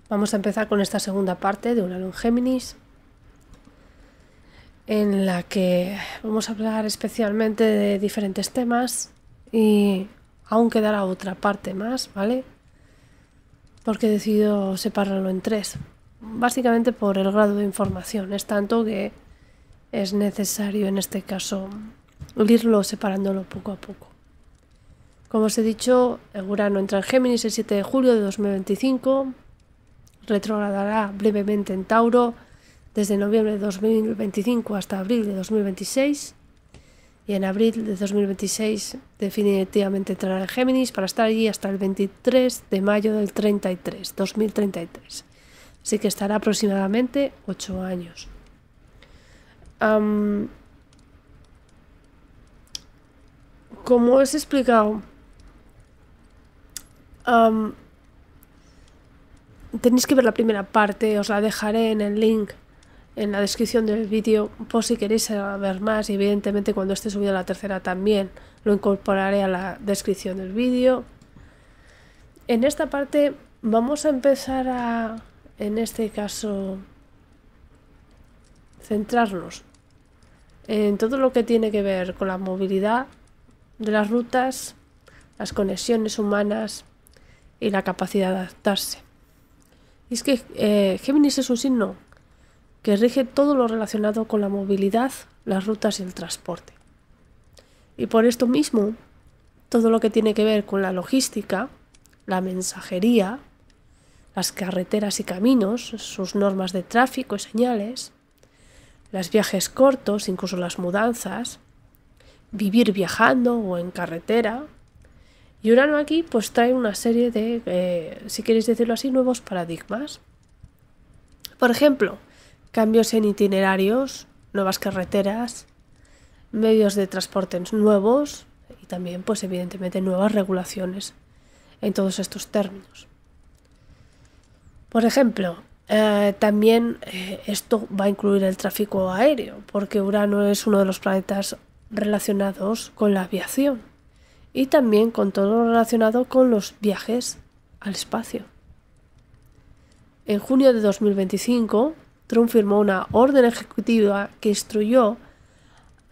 Vamos a empezar con esta segunda parte de Urano en Géminis, en la que vamos a hablar especialmente de diferentes temas y aún quedará otra parte más, ¿vale? Porque he decidido separarlo en tres, básicamente por el grado de información. Es tanto que es necesario en este caso irlo separándolo poco a poco. Como os he dicho, Urano entra en Géminis el 7 de julio de 2025, retrogradará brevemente en Tauro desde noviembre de 2025 hasta abril de 2026, y en abril de 2026 definitivamente entrará en Géminis para estar allí hasta el 23 de mayo del 2033. Así que estará aproximadamente 8 años. Como os he explicado, tenéis que ver la primera parte, os la dejaré en el link en la descripción del vídeo por si queréis saber más, y evidentemente cuando esté subida la tercera también lo incorporaré a la descripción del vídeo. En esta parte vamos a empezar a, en este caso, centrarnos en todo lo que tiene que ver con la movilidad de las rutas, las conexiones humanas y la capacidad de adaptarse. Y es que Géminis es un signo que rige todo lo relacionado con la movilidad, las rutas y el transporte. Y por esto mismo, todo lo que tiene que ver con la logística, la mensajería, las carreteras y caminos, sus normas de tráfico y señales, los viajes cortos, incluso las mudanzas, vivir viajando o en carretera. Y Urano aquí pues trae una serie de, si queréis decirlo así, nuevos paradigmas. Por ejemplo, cambios en itinerarios, nuevas carreteras, medios de transporte nuevos y también pues evidentemente nuevas regulaciones en todos estos términos. Por ejemplo, también esto va a incluir el tráfico aéreo, porque Urano es uno de los planetas relacionados con la aviación y también con todo lo relacionado con los viajes al espacio. En junio de 2025, Trump firmó una orden ejecutiva que instruyó,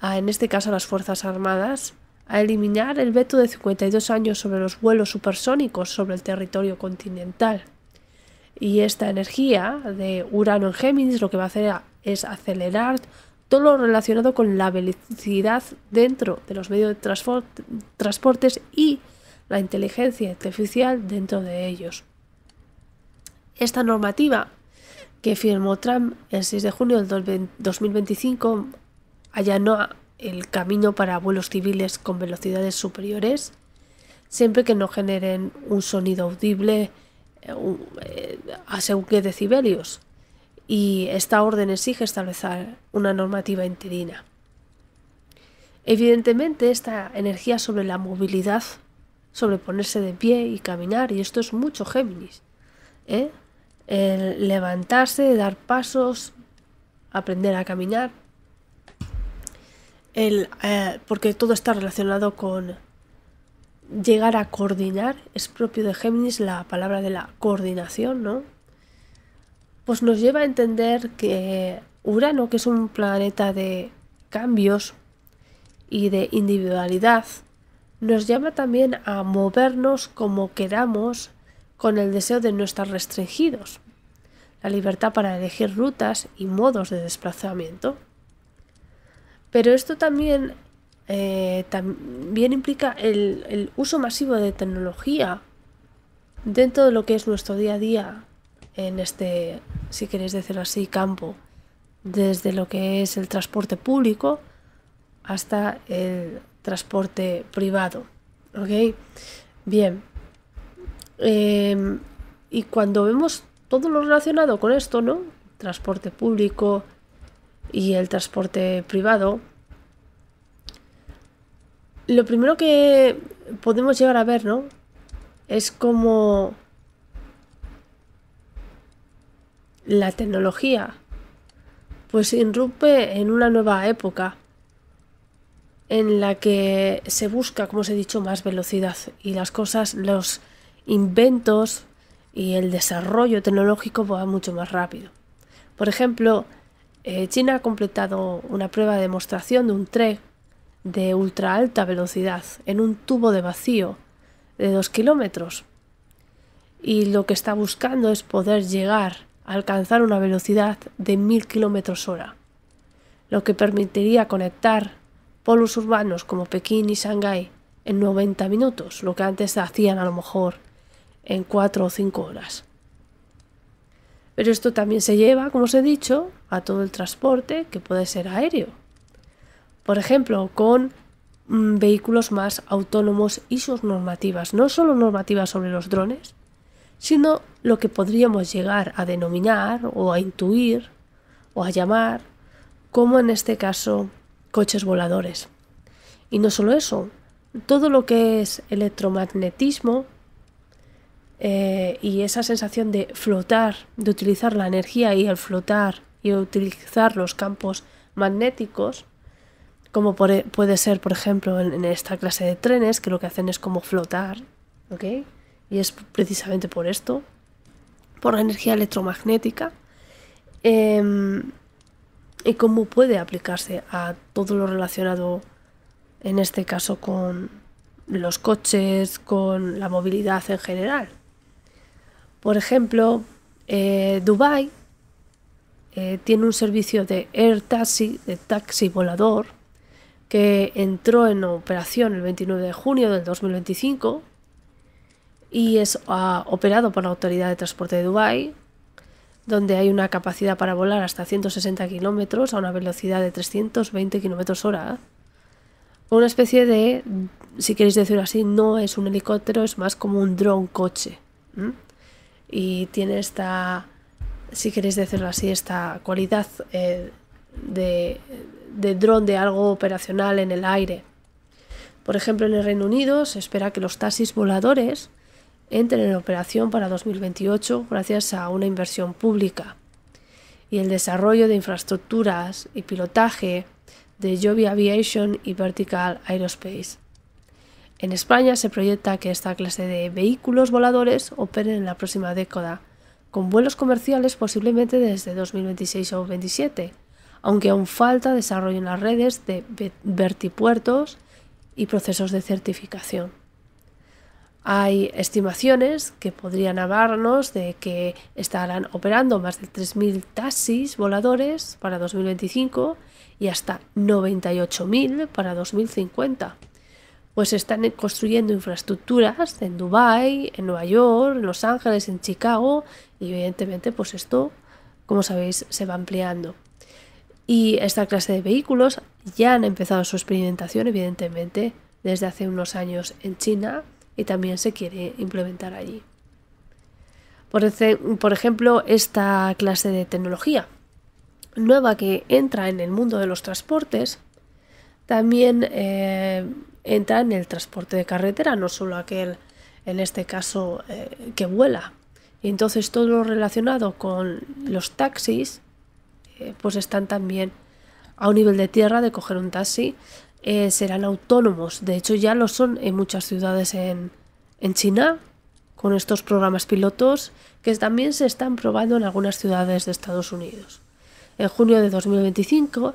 en este caso a las Fuerzas Armadas, a eliminar el veto de 52 años sobre los vuelos supersónicos sobre el territorio continental. Y esta energía de Urano en Géminis lo que va a hacer es acelerar todo lo relacionado con la velocidad dentro de los medios de transportes y la inteligencia artificial dentro de ellos. Esta normativa que firmó Trump el 6 de junio del 2025 allanó el camino para vuelos civiles con velocidades superiores, siempre que no generen un sonido audible a según qué decibelios, y esta orden exige establecer una normativa interina. Evidentemente, esta energía sobre la movilidad, sobre ponerse de pie y caminar, y esto es mucho Géminis, el levantarse, dar pasos, aprender a caminar, porque todo está relacionado con llegar a coordinar. Es propio de Géminis la palabra de la coordinación, ¿no? Pues nos lleva a entender que Urano, que es un planeta de cambios y de individualidad, nos llama también a movernos como queramos, con el deseo de no estar restringidos, la libertad para elegir rutas y modos de desplazamiento. Pero esto también implica el uso masivo de tecnología dentro de lo que es nuestro día a día en este, si queréis decirlo así, campo, desde lo que es el transporte público hasta el transporte privado. ¿Ok? Bien. Y cuando vemos todo lo relacionado con esto, ¿no? Transporte público y el transporte privado, lo primero que podemos llegar a ver, ¿no? Es como la tecnología pues irrumpe en una nueva época en la que se busca, como os he dicho, más velocidad, y las cosas, los inventos y el desarrollo tecnológico va mucho más rápido. Por ejemplo, China ha completado una prueba de demostración de un tren de ultra alta velocidad en un tubo de vacío de 2 kilómetros. Y lo que está buscando es poder llegar a alcanzar una velocidad de 1000 kilómetros hora, lo que permitiría conectar polos urbanos como Pekín y Shanghái en 90 minutos, lo que antes hacían a lo mejor en 4 o 5 horas. Pero esto también se lleva, como os he dicho, a todo el transporte que puede ser aéreo. Por ejemplo, con vehículos más autónomos y sus normativas, no solo normativas sobre los drones, sino lo que podríamos llegar a denominar o a intuir o a llamar como en este caso coches voladores. Y no solo eso, todo lo que es electromagnetismo y esa sensación de flotar, de utilizar la energía y el flotar y utilizar los campos magnéticos, como puede ser, por ejemplo, en esta clase de trenes, que lo que hacen es como flotar, ¿ok? Y es precisamente por esto, por la energía electromagnética, y cómo puede aplicarse a todo lo relacionado, en este caso, con los coches, con la movilidad en general. Por ejemplo, Dubái tiene un servicio de Air Taxi, de taxi volador, que entró en operación el 29 de junio del 2025 y es operado por la Autoridad de Transporte de Dubái, donde hay una capacidad para volar hasta 160 kilómetros a una velocidad de 320 kilómetros hora. Una especie de, si queréis decirlo así, no es un helicóptero, es más como un dron coche. Y tiene esta, si queréis decirlo así, esta cualidad de dron, de algo operacional en el aire. Por ejemplo, en el Reino Unido se espera que los taxis voladores entren en operación para 2028 gracias a una inversión pública y el desarrollo de infraestructuras y pilotaje de Joby Aviation y Vertical Aerospace. En España se proyecta que esta clase de vehículos voladores operen en la próxima década, con vuelos comerciales posiblemente desde 2026 o 2027, aunque aún falta desarrollo en las redes de vertipuertos y procesos de certificación. Hay estimaciones que podrían hablarnos de que estarán operando más de 3.000 taxis voladores para 2025 y hasta 98.000 para 2050. Pues están construyendo infraestructuras en Dubái, en Nueva York, en Los Ángeles, en Chicago y evidentemente pues esto, como sabéis, se va ampliando. Y esta clase de vehículos ya han empezado su experimentación evidentemente desde hace unos años en China y también se quiere implementar allí. Por ejemplo, esta clase de tecnología nueva que entra en el mundo de los transportes también entra en el transporte de carretera, no solo aquel, en este caso, que vuela. Y entonces todo lo relacionado con los taxis pues están también a un nivel de tierra de coger un taxi. Serán autónomos, de hecho ya lo son en muchas ciudades en China, con estos programas pilotos que también se están probando en algunas ciudades de Estados Unidos. En junio de 2025,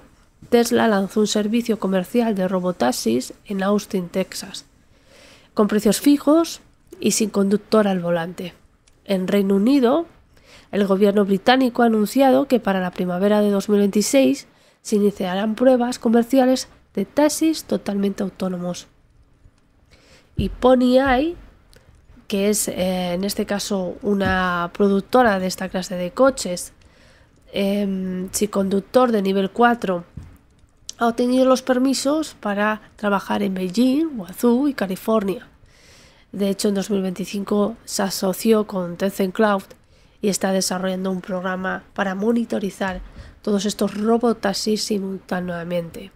Tesla lanzó un servicio comercial de robotaxis en Austin, Texas, con precios fijos y sin conductor al volante. En Reino Unido, el gobierno británico ha anunciado que para la primavera de 2026 se iniciarán pruebas comerciales de taxis totalmente autónomos. Y Pony.ai, que es en este caso una productora de esta clase de coches, sin conductor de nivel 4, ha obtenido los permisos para trabajar en Beijing, Guangzhou y California. De hecho, en 2025 se asoció con Tencent Cloud y está desarrollando un programa para monitorizar todos estos robotaxis simultáneamente.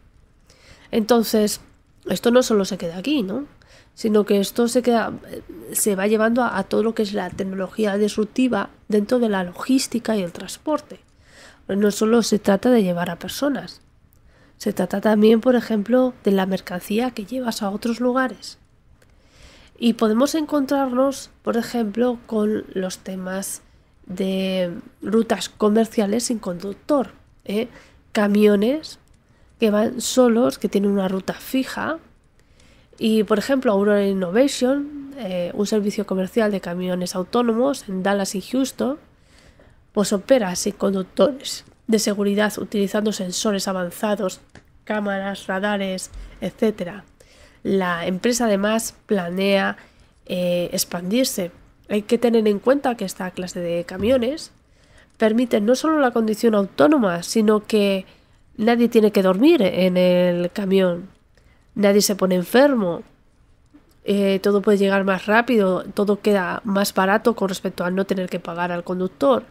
Entonces, esto no solo se queda aquí, ¿no? Sino que esto se va llevando a todo lo que es la tecnología disruptiva dentro de la logística y el transporte. No solo se trata de llevar a personas, se trata también, por ejemplo, de la mercancía que llevas a otros lugares. Y podemos encontrarnos, por ejemplo, con los temas de rutas comerciales sin conductor, camiones que van solos, que tienen una ruta fija. Y por ejemplo, Aurora Innovation, un servicio comercial de camiones autónomos en Dallas y Houston, pues opera sin conductores de seguridad utilizando sensores avanzados, cámaras, radares, etc. La empresa además planea expandirse. Hay que tener en cuenta que esta clase de camiones permiten no solo la conducción autónoma, sino que nadie tiene que dormir en el camión, nadie se pone enfermo, todo puede llegar más rápido, todo queda más barato con respecto a no tener que pagar al conductor.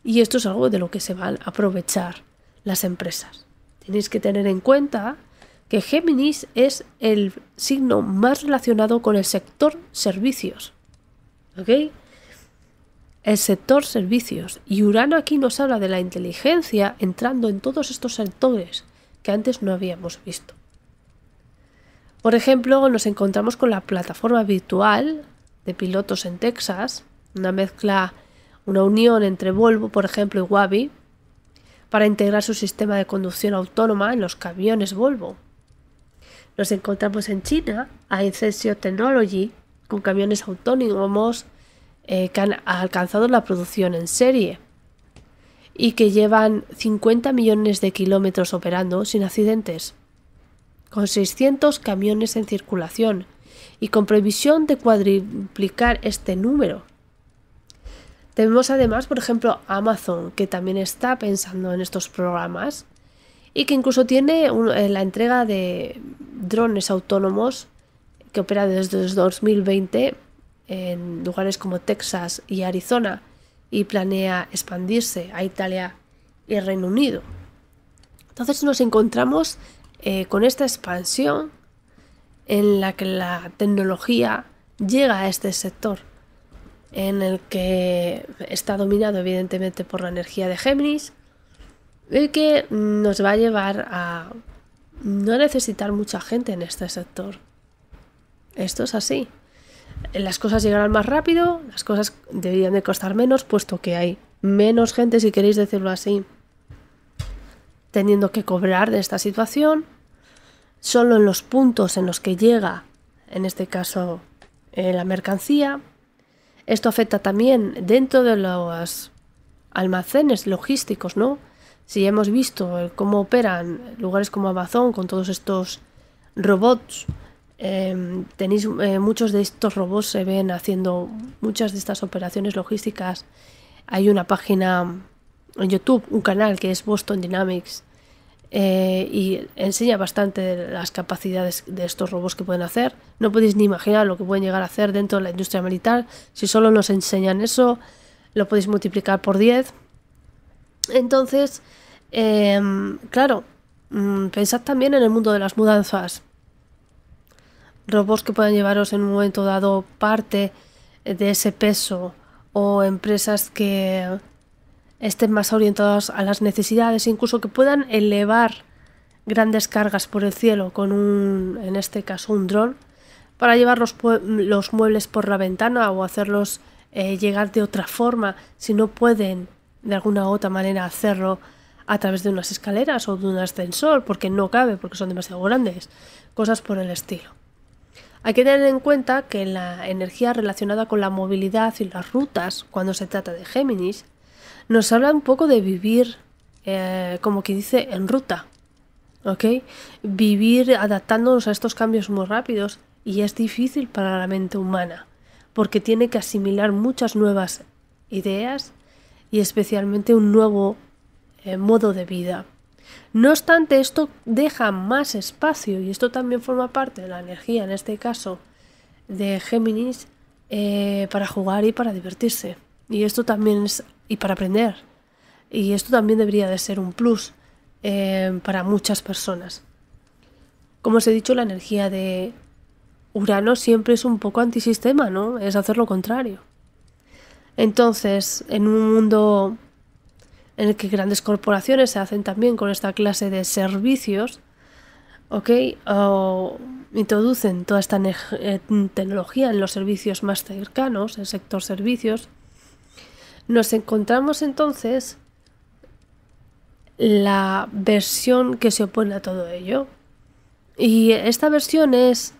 Y esto es algo de lo que se van a aprovechar las empresas. Tenéis que tener en cuenta que Géminis es el signo más relacionado con el sector servicios. ¿Ok? El sector servicios. Y Urano aquí nos habla de la inteligencia entrando en todos estos sectores que antes no habíamos visto. Por ejemplo, nos encontramos con la plataforma virtual de pilotos en Texas, una unión entre Volvo, por ejemplo, y Waabi, para integrar su sistema de conducción autónoma en los camiones Volvo. Nos encontramos en China a Incensio Technology, con camiones autónomos que han alcanzado la producción en serie y que llevan 50 millones de kilómetros operando sin accidentes, con 600 camiones en circulación y con previsión de cuadruplicar este número. Tenemos además, por ejemplo, Amazon, que también está pensando en estos programas y que incluso tiene la entrega de drones autónomos que opera desde 2020 en lugares como Texas y Arizona y planea expandirse a Italia y Reino Unido. Entonces nos encontramos con esta expansión en la que la tecnología llega a este sector, en el que está dominado evidentemente por la energía de Géminis y que nos va a llevar a no necesitar mucha gente en este sector. Esto es así. Las cosas llegarán más rápido, las cosas deberían de costar menos, puesto que hay menos gente, si queréis decirlo así, teniendo que cobrar de esta situación. Solo en los puntos en los que llega, en este caso, la mercancía. Esto afecta también dentro de los almacenes logísticos, ¿no? Si ya hemos visto cómo operan lugares como Amazon con todos estos robots, muchos de estos robots se ven haciendo muchas de estas operaciones logísticas. Hay una página en YouTube, un canal que es Boston Dynamics, y enseña bastante de las capacidades de estos robots que pueden hacer. No podéis ni imaginar lo que pueden llegar a hacer dentro de la industria militar. Si solo nos enseñan eso, lo podéis multiplicar por 10. Entonces, claro, pensad también en el mundo de las mudanzas. Robots que puedan llevaros en un momento dado parte de ese peso, o empresas que estén más orientadas a las necesidades, incluso que puedan elevar grandes cargas por el cielo con en este caso un dron, para llevar los muebles por la ventana o hacerlos llegar de otra forma, si no pueden de alguna u otra manera hacerlo a través de unas escaleras o de un ascensor, porque no cabe, porque son demasiado grandes, cosas por el estilo. Hay que tener en cuenta que la energía relacionada con la movilidad y las rutas, cuando se trata de Géminis, nos habla un poco de vivir, como que dice, en ruta, ¿ok? Vivir adaptándonos a estos cambios muy rápidos, y es difícil para la mente humana, porque tiene que asimilar muchas nuevas ideas y especialmente un nuevo modo de vida. No obstante, esto deja más espacio, y esto también forma parte de la energía, en este caso, de Géminis, para jugar y para divertirse. Y esto también es, y para aprender. Y esto también debería de ser un plus para muchas personas. Como os he dicho, la energía de Urano siempre es un poco antisistema, ¿no? Es hacer lo contrario. Entonces, en un mundo en el que grandes corporaciones se hacen también con esta clase de servicios, ¿ok? O introducen toda esta tecnología en los servicios más cercanos, el sector servicios. Nos encontramos entonces la versión que se opone a todo ello. Y esta versión es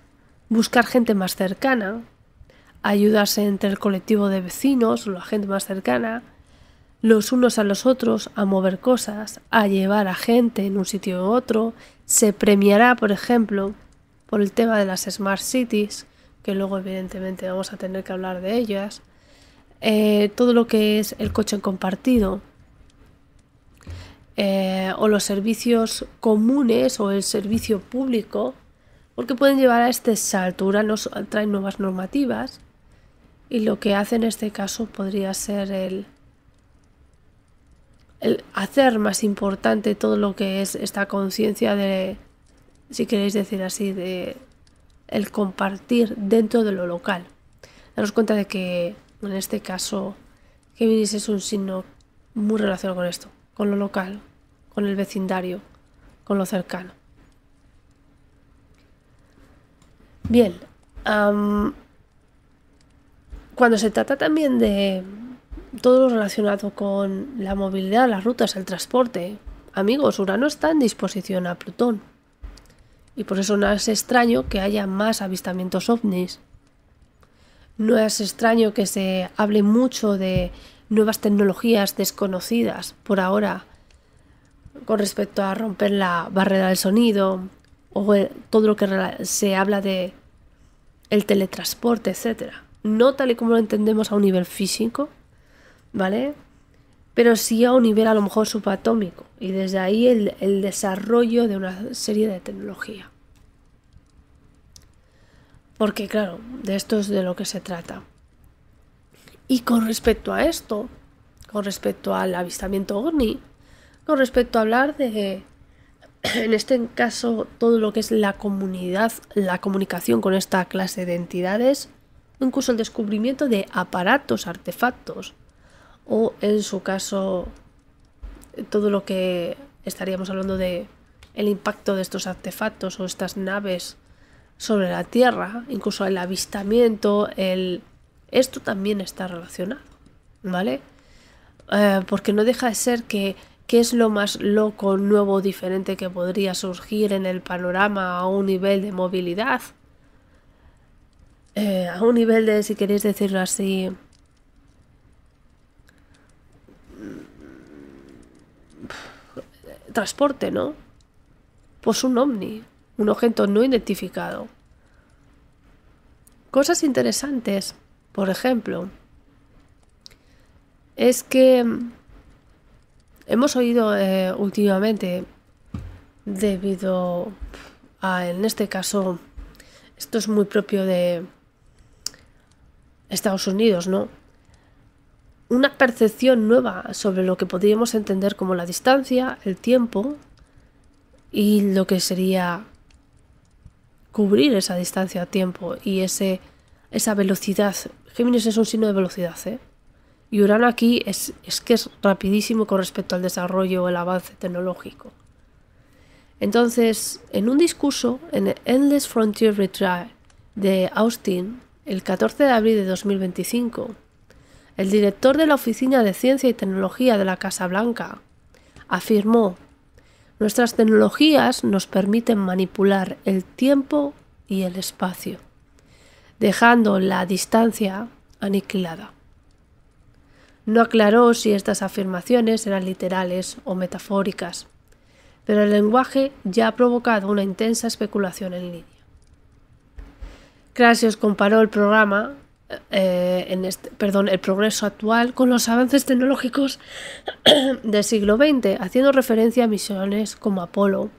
buscar gente más cercana, ayudarse entre el colectivo de vecinos o la gente más cercana, los unos a los otros, a mover cosas, a llevar a gente en un sitio u otro. Se premiará, por ejemplo, por el tema de las Smart Cities, que luego evidentemente vamos a tener que hablar de ellas, todo lo que es el coche compartido, o los servicios comunes o el servicio público, porque pueden llevar a este salto. Ahora nos traen nuevas normativas y lo que hace en este caso podría ser el hacer más importante todo lo que es esta conciencia de, si queréis decir así, de el compartir dentro de lo local. Daros cuenta de que en este caso Géminis es un signo muy relacionado con esto, con lo local, con el vecindario, con lo cercano. Bien, cuando se trata también de todo lo relacionado con la movilidad, las rutas, el transporte, amigos, Urano está en disposición a Plutón. Y por eso no es extraño que haya más avistamientos ovnis. No es extraño que se hable mucho de nuevas tecnologías desconocidas por ahora con respecto a romper la barrera del sonido o todo lo que se habla de el teletransporte, etcétera. No tal y como lo entendemos a un nivel físico, ¿vale? Pero sí a un nivel a lo mejor subatómico, y desde ahí el desarrollo de una serie de tecnología. Porque claro, de esto es de lo que se trata. Y con respecto a esto, con respecto al avistamiento ovni, con respecto a hablar de, en este caso, todo lo que es la comunidad, la comunicación con esta clase de entidades, incluso el descubrimiento de aparatos, artefactos, o en su caso todo lo que estaríamos hablando de el impacto de estos artefactos o estas naves sobre la Tierra, incluso el avistamiento, esto también está relacionado, ¿vale? Porque no deja de ser que ¿qué es lo más loco, nuevo, diferente que podría surgir en el panorama a un nivel de movilidad? A un nivel de, si queréis decirlo así, transporte, ¿no? Pues un ovni, un objeto no identificado. Cosas interesantes, por ejemplo, es que hemos oído últimamente, debido a, en este caso, esto es muy propio de Estados Unidos, ¿no? Una percepción nueva sobre lo que podríamos entender como la distancia, el tiempo y lo que sería cubrir esa distancia a tiempo y esa velocidad. Géminis es un signo de velocidad, ¿eh? Y Urano aquí es que es rapidísimo con respecto al desarrollo o el avance tecnológico. Entonces, en un discurso en Endless Frontier Retreat de Austin, el 14 de abril de 2025, el director de la Oficina de Ciencia y Tecnología de la Casa Blanca afirmó: nuestras tecnologías nos permiten manipular el tiempo y el espacio, dejando la distancia aniquilada. No aclaró si estas afirmaciones eran literales o metafóricas, pero el lenguaje ya ha provocado una intensa especulación en línea. Krasios comparó el progreso actual con los avances tecnológicos del siglo XX, haciendo referencia a misiones como Apolo,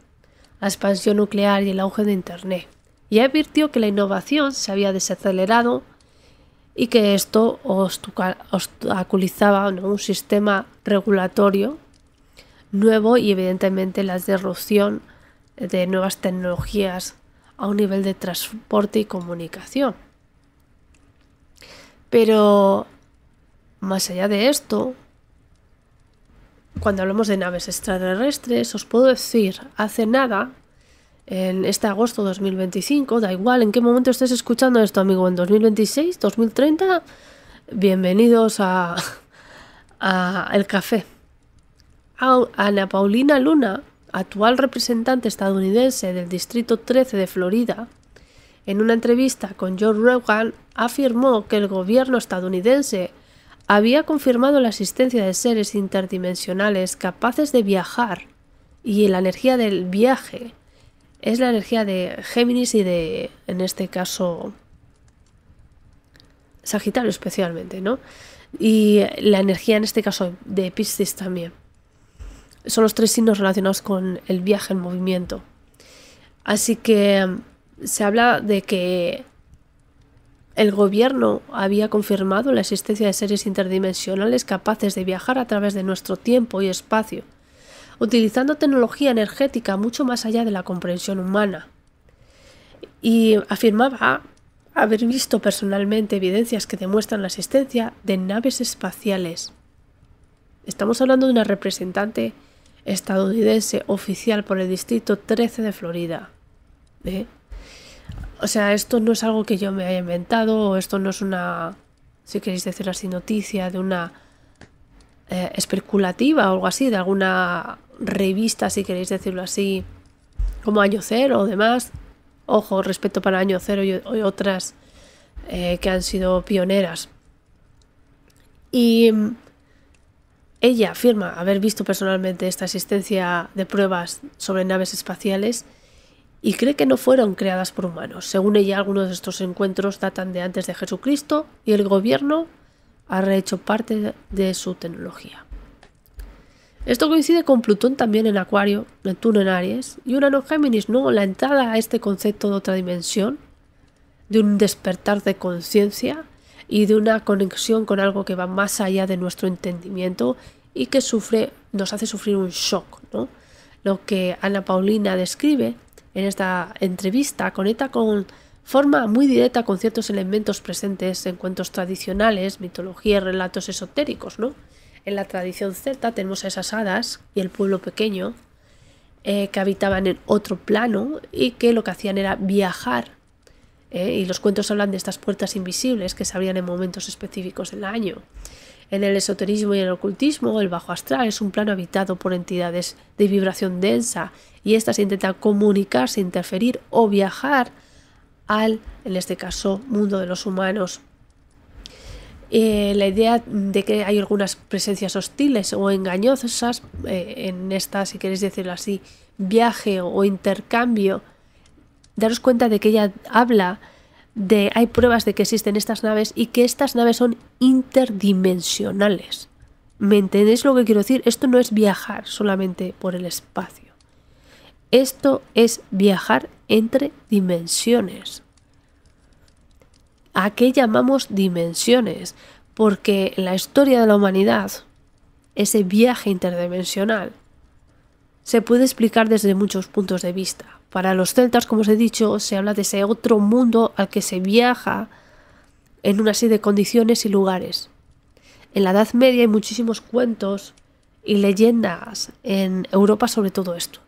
la expansión nuclear y el auge de Internet. Y advirtió que la innovación se había desacelerado y que esto obstaculizaba, ¿no?, un sistema regulatorio nuevo y evidentemente la disrupción de nuevas tecnologías a un nivel de transporte y comunicación. Pero más allá de esto, cuando hablamos de naves extraterrestres, os puedo decir, hace nada en este agosto 2025, da igual en qué momento estés escuchando esto, amigo, en 2026, 2030, bienvenidos a El Café. Ana Paulina Luna, actual representante estadounidense del Distrito 13 de Florida, en una entrevista con Joe Rogan, afirmó que el gobierno estadounidense había confirmado la existencia de seres interdimensionales capaces de viajar, y la energía del viaje es la energía de Géminis y de, en este caso, Sagitario especialmente, ¿no? Y la energía en este caso de Piscis también. Son los 3 signos relacionados con el viaje en movimiento. Así que se habla de que el gobierno había confirmado la existencia de seres interdimensionales capaces de viajar a través de nuestro tiempo y espacio, utilizando tecnología energética mucho más allá de la comprensión humana. Y afirmaba haber visto personalmente evidencias que demuestran la existencia de naves espaciales. Estamos hablando de una representante estadounidense oficial por el Distrito 13 de Florida. O sea, esto no es algo que yo me haya inventado, o esto no es una, si queréis decir así, noticia de una especulativa o algo así, de alguna revista, si queréis decirlo así, como Año Cero o demás. Ojo, respeto para Año Cero y otras que han sido pioneras. Y ella afirma haber visto personalmente esta existencia de pruebas sobre naves espaciales y cree que no fueron creadas por humanos. Según ella, algunos de estos encuentros datan de antes de Jesucristo y el gobierno ha rehecho parte de su tecnología. Esto coincide con Plutón también en Acuario, Neptuno en Aries y Urano en Géminis, ¿no? La entrada a este concepto de otra dimensión, de un despertar de conciencia y de una conexión con algo que va más allá de nuestro entendimiento y que nos hace sufrir un shock, ¿no? Lo que Ana Paulina describe en esta entrevista conecta con forma muy directa con ciertos elementos presentes en cuentos tradicionales, mitología y relatos esotéricos, ¿no? En la tradición celta tenemos a esas hadas y el pueblo pequeño que habitaban en otro plano y que lo que hacían era viajar. Y los cuentos hablan de estas puertas invisibles que se abrían en momentos específicos del año. En el esoterismo y el ocultismo, el bajo astral es un plano habitado por entidades de vibración densa y éstas intentan comunicarse, interferir o viajar al, en este caso, mundo de los humanos. La idea de que hay algunas presencias hostiles o engañosas en esta, si queréis decirlo así, viaje o intercambio, daros cuenta de que ella habla de hay pruebas de que existen estas naves y que estas naves son interdimensionales. ¿Me entendéis lo que quiero decir? Esto no es viajar solamente por el espacio. Esto es viajar entre dimensiones. ¿A qué llamamos dimensiones? Porque en la historia de la humanidad, ese viaje interdimensional se puede explicar desde muchos puntos de vista. Para los celtas, como os he dicho, se habla de ese otro mundo al que se viaja en una serie de condiciones y lugares. En la Edad Media hay muchísimos cuentos y leyendas en Europa sobre todo esto.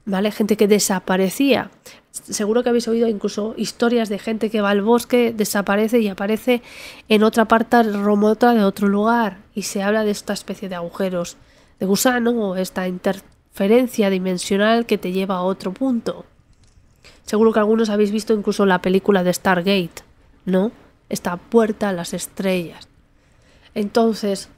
¿Vale? Gente que desaparecía. Seguro que habéis oído incluso historias de gente que va al bosque, desaparece y aparece en otra parte remota de otro lugar. Y se habla de esta especie de agujeros de gusano o esta interferencia dimensional que te lleva a otro punto. Seguro que algunos habéis visto incluso la película de Stargate, ¿no? Esta puerta a las estrellas. Entonces,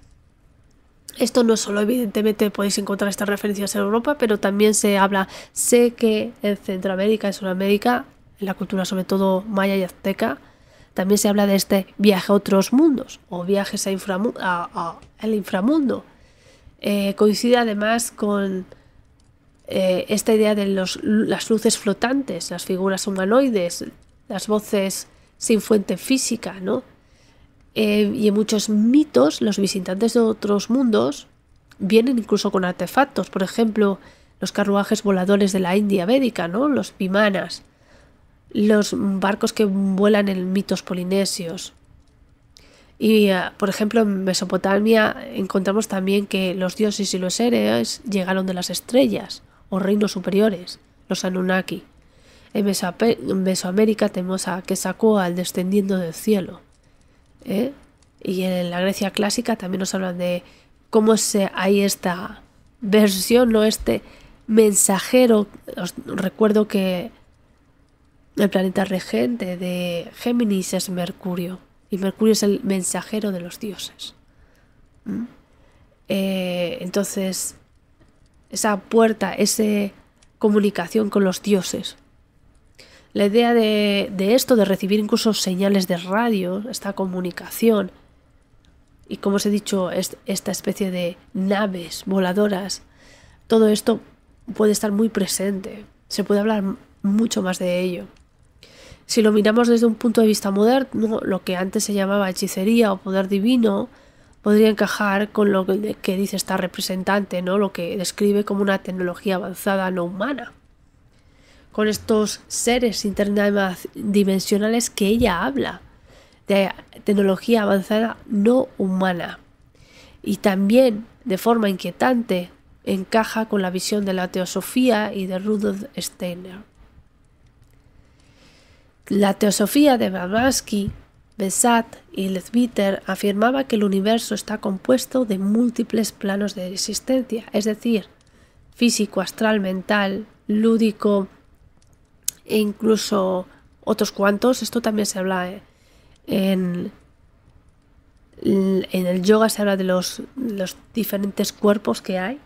esto no solo, evidentemente podéis encontrar estas referencias en Europa, pero también se habla, sé que en Centroamérica y Sudamérica, en la cultura sobre todo maya y azteca, también se habla de este viaje a otros mundos o viajes al inframundo. Coincide además con esta idea de las luces flotantes, las figuras humanoides, las voces sin fuente física, ¿no? Y en muchos mitos los visitantes de otros mundos vienen incluso con artefactos, por ejemplo los carruajes voladores de la India védica, ¿no? Los vimanas, los barcos que vuelan en mitos polinesios. Y por ejemplo en Mesopotamia encontramos también que los dioses y los héroes llegaron de las estrellas o reinos superiores, los Anunnaki. En Mesoamérica tenemos a Quetzalcóatl descendiendo del cielo. Y en la Grecia clásica también nos hablan de cómo hay esta versión, ¿no? Este mensajero. Os recuerdo que el planeta regente de Géminis es Mercurio, y Mercurio es el mensajero de los dioses. Entonces, esa puerta, esa comunicación con los dioses. La idea de esto, de recibir incluso señales de radio, esta comunicación, y como os he dicho, esta especie de naves voladoras, todo esto puede estar muy presente. Se puede hablar mucho más de ello. Si lo miramos desde un punto de vista moderno, lo que antes se llamaba hechicería o poder divino podría encajar con lo que dice esta representante, ¿no? Lo que describe como una tecnología avanzada no humana. Con estos seres interdimensionales que ella habla, de tecnología avanzada no humana. Y también, de forma inquietante, encaja con la visión de la teosofía y de Rudolf Steiner. La teosofía de Blavatsky, Besant y Leadbeater afirmaba que el universo está compuesto de múltiples planos de existencia, es decir, físico, astral, mental, lúdico e incluso otros cuantos. Esto también se habla en el yoga, se habla de los diferentes cuerpos que hay,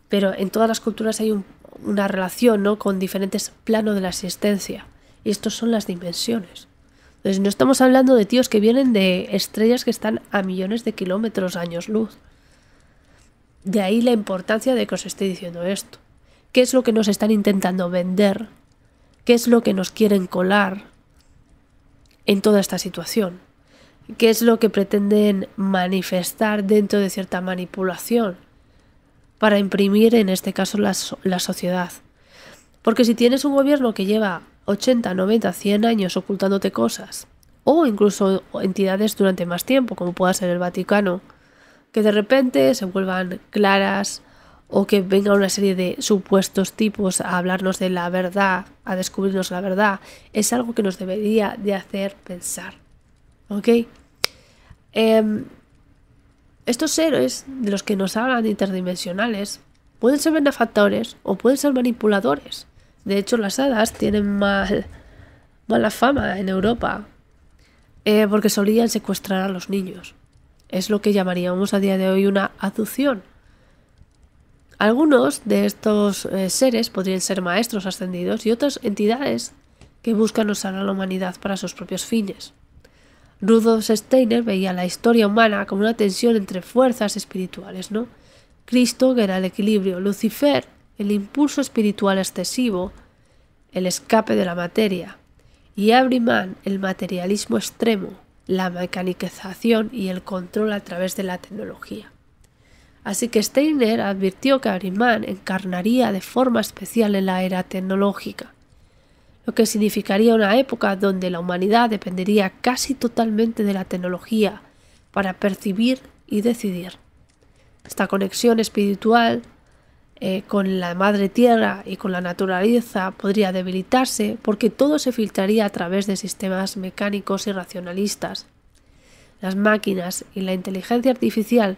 pero en todas las culturas hay una relación, ¿no? Con diferentes planos de la existencia, y estos son las dimensiones. Entonces no estamos hablando de tíos que vienen de estrellas que están a millones de kilómetros, años luz. De ahí la importancia de que os estoy diciendo esto. ¿Qué es lo que nos están intentando vender? ¿Qué es lo que nos quieren colar en toda esta situación? ¿Qué es lo que pretenden manifestar dentro de cierta manipulación para imprimir, en este caso, la sociedad? Porque si tienes un gobierno que lleva 80, 90, 100 años ocultándote cosas, o incluso entidades durante más tiempo, como pueda ser el Vaticano, que de repente se vuelvan claras, o que venga una serie de supuestos tipos a hablarnos de la verdad, a descubrirnos la verdad, es algo que nos debería de hacer pensar. ¿Ok? Estos héroes de los que nos hablan interdimensionales pueden ser benefactores o pueden ser manipuladores. De hecho, las hadas tienen mala fama en Europa porque solían secuestrar a los niños. Es lo que llamaríamos a día de hoy una abducción. Algunos de estos seres podrían ser maestros ascendidos y otras entidades que buscan usar a la humanidad para sus propios fines. Rudolf Steiner veía la historia humana como una tensión entre fuerzas espirituales, ¿no? Cristo, que era el equilibrio; Lucifer, el impulso espiritual excesivo, el escape de la materia; y Everyman, el materialismo extremo, la mecanización y el control a través de la tecnología. Así que Steiner advirtió que Everyman encarnaría de forma especial en la era tecnológica, lo que significaría una época donde la humanidad dependería casi totalmente de la tecnología para percibir y decidir. Esta conexión espiritual con la madre tierra y con la naturaleza podría debilitarse porque todo se filtraría a través de sistemas mecánicos y racionalistas. Las máquinas y la inteligencia artificial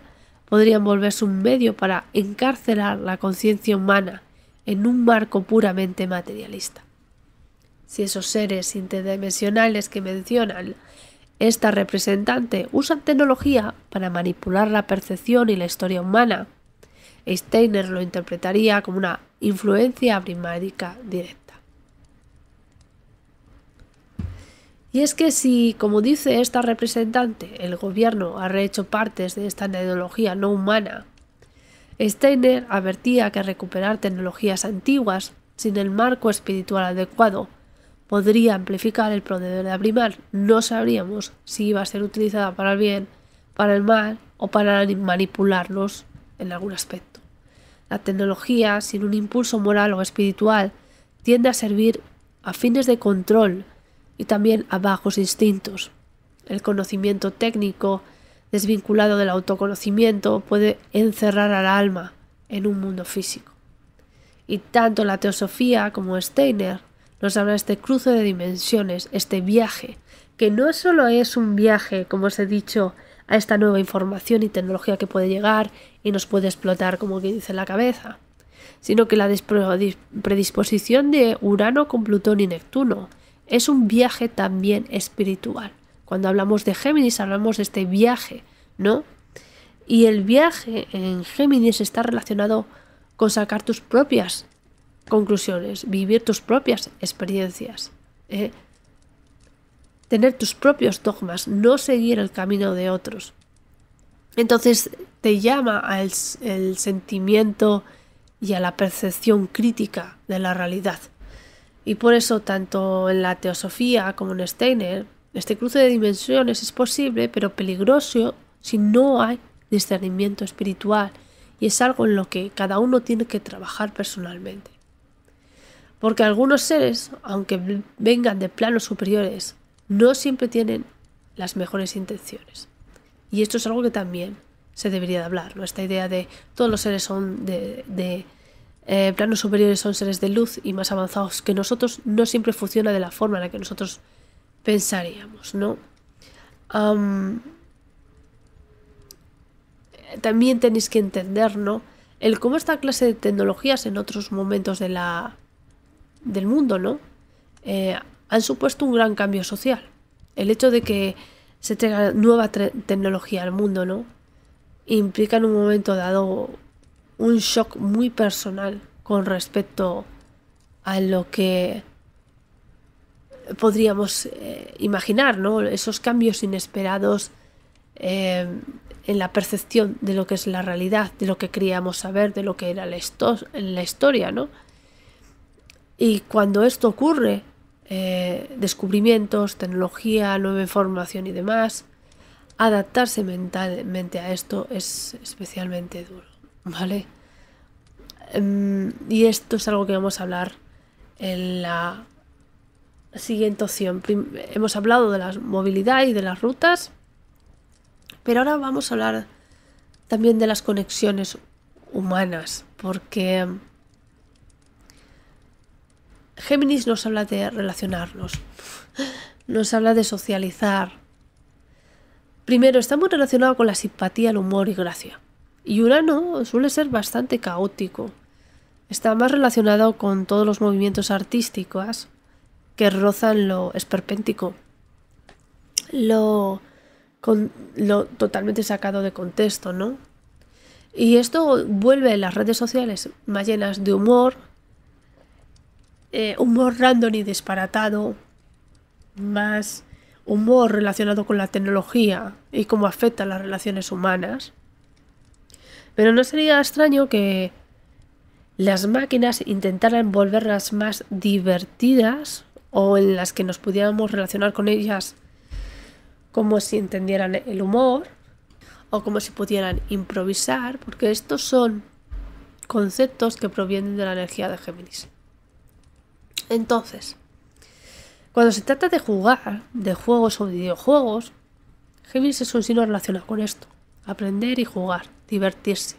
podrían volverse un medio para encarcelar la conciencia humana en un marco puramente materialista. Si esos seres interdimensionales que mencionan esta representante usan tecnología para manipular la percepción y la historia humana, Steiner lo interpretaría como una influencia abrimática directa. Y es que si, como dice esta representante, el gobierno ha rehecho partes de esta tecnología no humana, Steiner advertía que recuperar tecnologías antiguas sin el marco espiritual adecuado podría amplificar el poder de Everyman. No sabríamos si iba a ser utilizada para el bien, para el mal o para manipularnos en algún aspecto. La tecnología, sin un impulso moral o espiritual, tiende a servir a fines de control y también a bajos instintos. El conocimiento técnico, desvinculado del autoconocimiento, puede encerrar al alma en un mundo físico. Y tanto la teosofía como Steiner nos habla de este cruce de dimensiones, este viaje, que no solo es un viaje, como os he dicho, a esta nueva información y tecnología que puede llegar y nos puede explotar, como que dice, la cabeza, sino que la predisposición de Urano con Plutón y Neptuno es un viaje también espiritual. Cuando hablamos de Géminis hablamos de este viaje, ¿no? Y el viaje en Géminis está relacionado con sacar tus propias conclusiones, vivir tus propias experiencias, tener tus propios dogmas, no seguir el camino de otros. Entonces te llama al el sentimiento y a la percepción crítica de la realidad. Y por eso, tanto en la teosofía como en Steiner, este cruce de dimensiones es posible, pero peligroso si no hay discernimiento espiritual, y es algo en lo que cada uno tiene que trabajar personalmente. Porque algunos seres, aunque vengan de planos superiores, no siempre tienen las mejores intenciones. Y esto es algo que también se debería de hablar, ¿no? Esta idea de todos los seres son planos superiores son seres de luz y más avanzados que nosotros, no siempre funciona de la forma en la que nosotros pensaríamos, ¿no? También tenéis que entender, ¿no?, el cómo esta clase de tecnologías en otros momentos del mundo, ¿no?, han supuesto un gran cambio social. El hecho de que se traiga nueva tecnología al mundo, ¿no?, implica en un momento dado un shock muy personal con respecto a lo que podríamos imaginar, ¿no? Esos cambios inesperados en la percepción de lo que es la realidad, de lo que creíamos saber, de lo que era la historia, ¿no? Y cuando esto ocurre, descubrimientos, tecnología, nueva información y demás, adaptarse mentalmente a esto es especialmente duro, ¿vale? Y esto es algo que vamos a hablar en la siguiente opción. Hemos hablado de la movilidad y de las rutas, pero ahora vamos a hablar también de las conexiones humanas, porque Géminis nos habla de relacionarnos, nos habla de socializar. Primero, está muy relacionado con la simpatía, el humor y gracia. Y Urano suele ser bastante caótico. Está más relacionado con todos los movimientos artísticos que rozan lo esperpéntico, lo totalmente sacado de contexto, ¿no? Y esto vuelve las redes sociales más llenas de humor random y disparatado, más humor relacionado con la tecnología y cómo afecta a las relaciones humanas. Pero no sería extraño que las máquinas intentaran volverlas más divertidas o en las que nos pudiéramos relacionar con ellas como si entendieran el humor o como si pudieran improvisar, porque estos son conceptos que provienen de la energía de Géminis. Entonces, cuando se trata de jugar, de juegos o videojuegos, Géminis es un signo relacionado con esto: aprender y jugar, divertirse.